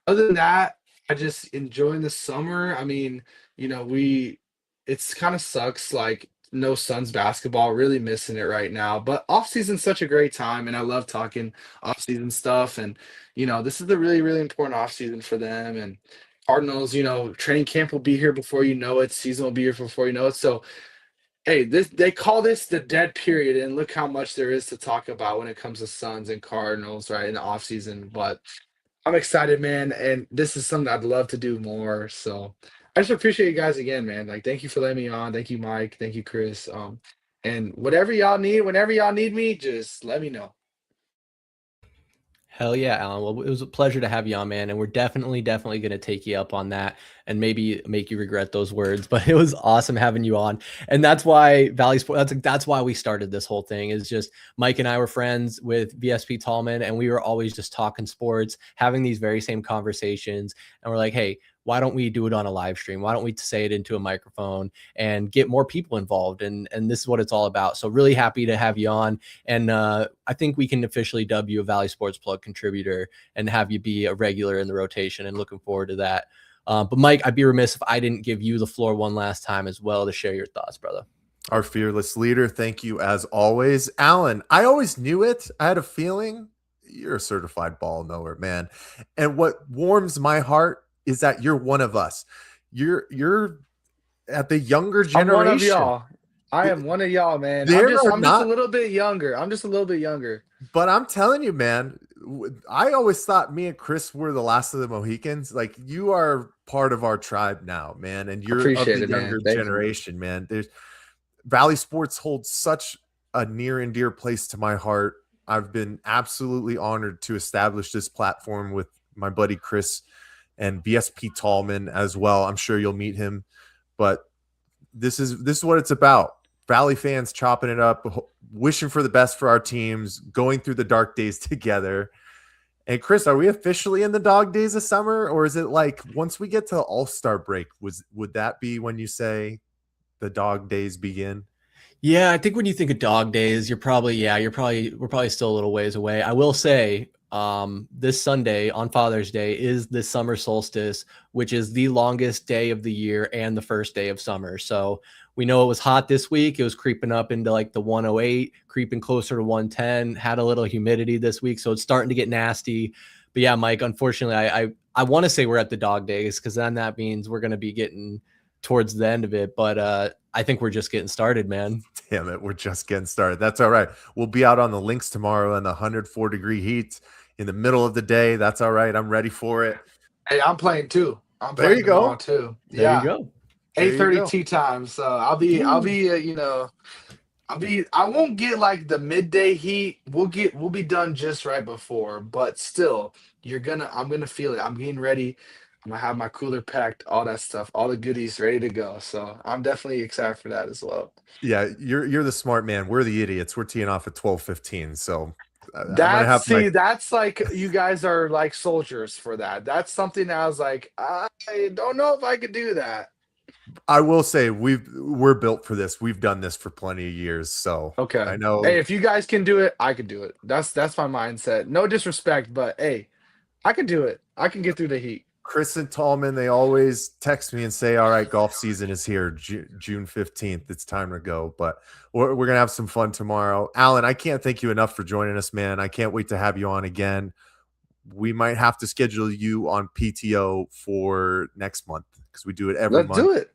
other than that, I just enjoying the summer. I mean, it's kind of sucks like no Suns basketball, really missing it right now. But off season's such a great time, and I love talking off season stuff. And this is the really, really important off season for them. And Cardinals, training camp will be here before you know it. Season will be here before you know it. So hey, they call this the dead period, and look how much there is to talk about when it comes to Suns and Cardinals, right, in the off season. But I'm excited, man, and this is something I'd love to do more. So I just appreciate you guys again, man. Like, thank you for letting me on. Thank you, Mike. Thank you, Chris. And whatever y'all need, whenever y'all need me, just let me know. Hell yeah, Alan. Well, it was a pleasure to have you on, man. And we're definitely going to take you up on that and maybe make you regret those words. But it was awesome having you on. And that's why Valley Sports, that's why we started this whole thing, is just Mike and I were friends with VSP Tallman, and we were always just talking sports, having these very same conversations. And we're like, hey, why don't we do it on a live stream? Why don't we say it into a microphone and get more people involved? And this is what it's all about. So really happy to have you on. And I think we can officially dub you a Valley Sports Plug contributor and have you be a regular in the rotation, and looking forward to that. But Mike, I'd be remiss if I didn't give you the floor one last time as well to share your thoughts, brother. Our fearless leader. Thank you as always. Alan, I always knew it. I had a feeling. You're a certified ball knower, man. And what warms my heart is that you're one of us. You're at the younger generation. I'm one of y'all. I am one of y'all, man. I'm just a little bit younger. But I'm telling you, man, I always thought me and Chris were the last of the Mohicans. Like, you are part of our tribe now, man. And you're of the younger generation, man. There's Valley Sports holds such a near and dear place to my heart. I've been absolutely honored to establish this platform with my buddy Chris and VSP Tallman as well. I'm sure you'll meet him, but this is what it's about. Valley fans chopping it up, wishing for the best for our teams, going through the dark days together. And Chris, are we officially in the dog days of summer, or is it like once we get to All-Star break, would that be when you say the dog days begin? Yeah, I think when you think of dog days, we're probably still a little ways away. I will say, this Sunday on Father's Day is the summer solstice, which is the longest day of the year and the first day of summer. So we know it was hot this week. It was creeping up into like the 108, creeping closer to 110, had a little humidity this week. So it's starting to get nasty. But yeah, Mike, unfortunately, I want to say we're at the dog days, because then that means we're going to be getting towards the end of it. But I think we're just getting started, man. Damn it. We're just getting started. That's all right. We'll be out on the links tomorrow in the 104-degree heat in the middle of the day. That's all right. I'm ready for it. Hey, I'm playing too. There you go. Too. There you go. 8:30 tea time. So I'll be I won't get like the midday heat. We'll be done just right before, but still, I'm gonna feel it. I'm getting ready. I'm gonna have my cooler packed, all that stuff, all the goodies ready to go. So I'm definitely excited for that as well. Yeah, you're the smart man. We're the idiots. We're teeing off at 12:15. So I'm gonna have That's like you guys are like soldiers for that. That's something that I was like, I don't know if I could do that. I will say we're built for this. We've done this for plenty of years. So Okay. I know. Hey, if you guys can do it, I can do it. That's my mindset. No disrespect, but hey, I can do it. I can get through the heat. Chris and Tallman, they always text me and say, all right, golf season is here, June 15th. It's time to go. But we're going to have some fun tomorrow. Alan, I can't thank you enough for joining us, man. I can't wait to have you on again. We might have to schedule you on PTO for next month because we do it every month.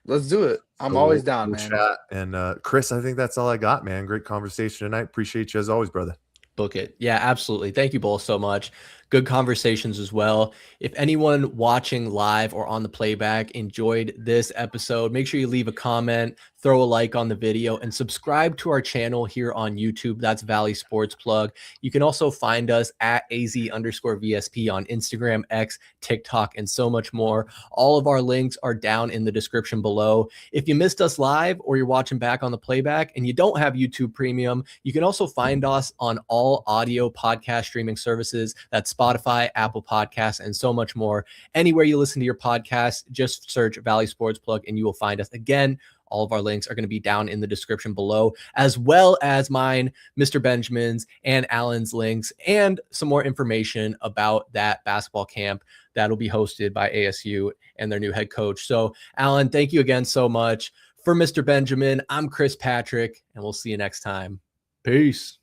Let's do it. I'm always down, man. Chat. And Chris, I think that's all I got, man. Great conversation tonight. Appreciate you as always, brother. Book it. Yeah, absolutely. Thank you both so much. Good conversations as well. If anyone watching live or on the playback enjoyed this episode, make sure you leave a comment, throw a like on the video, and subscribe to our channel here on YouTube. That's Valley Sports Plug. You can also find us at AZ_VSP on Instagram, X, TikTok, and so much more. All of our links are down in the description below. If you missed us live or you're watching back on the playback and you don't have YouTube Premium, you can also find us on all audio podcast streaming services. That's Spotify, Apple Podcasts, and so much more. Anywhere you listen to your podcast, just search Valley Sports Plug and you will find us. Again, all of our links are going to be down in the description below, as well as mine, Mr. Benjamin's, and Alan's links, and some more information about that basketball camp that'll be hosted by ASU and their new head coach. So, Alan, thank you again so much. For Mr. Benjamin, I'm Chris Patrick, and we'll see you next time. Peace.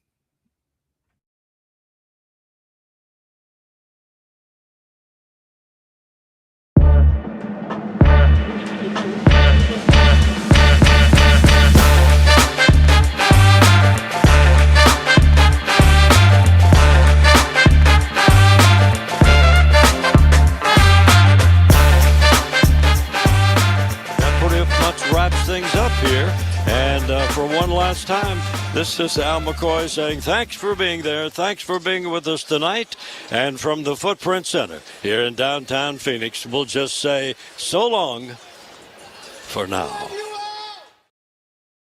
Things up here, and for one last time, this is Al McCoy saying thanks for being there, thanks for being with us tonight, and from the Footprint Center here in downtown Phoenix, we'll just say so long for now.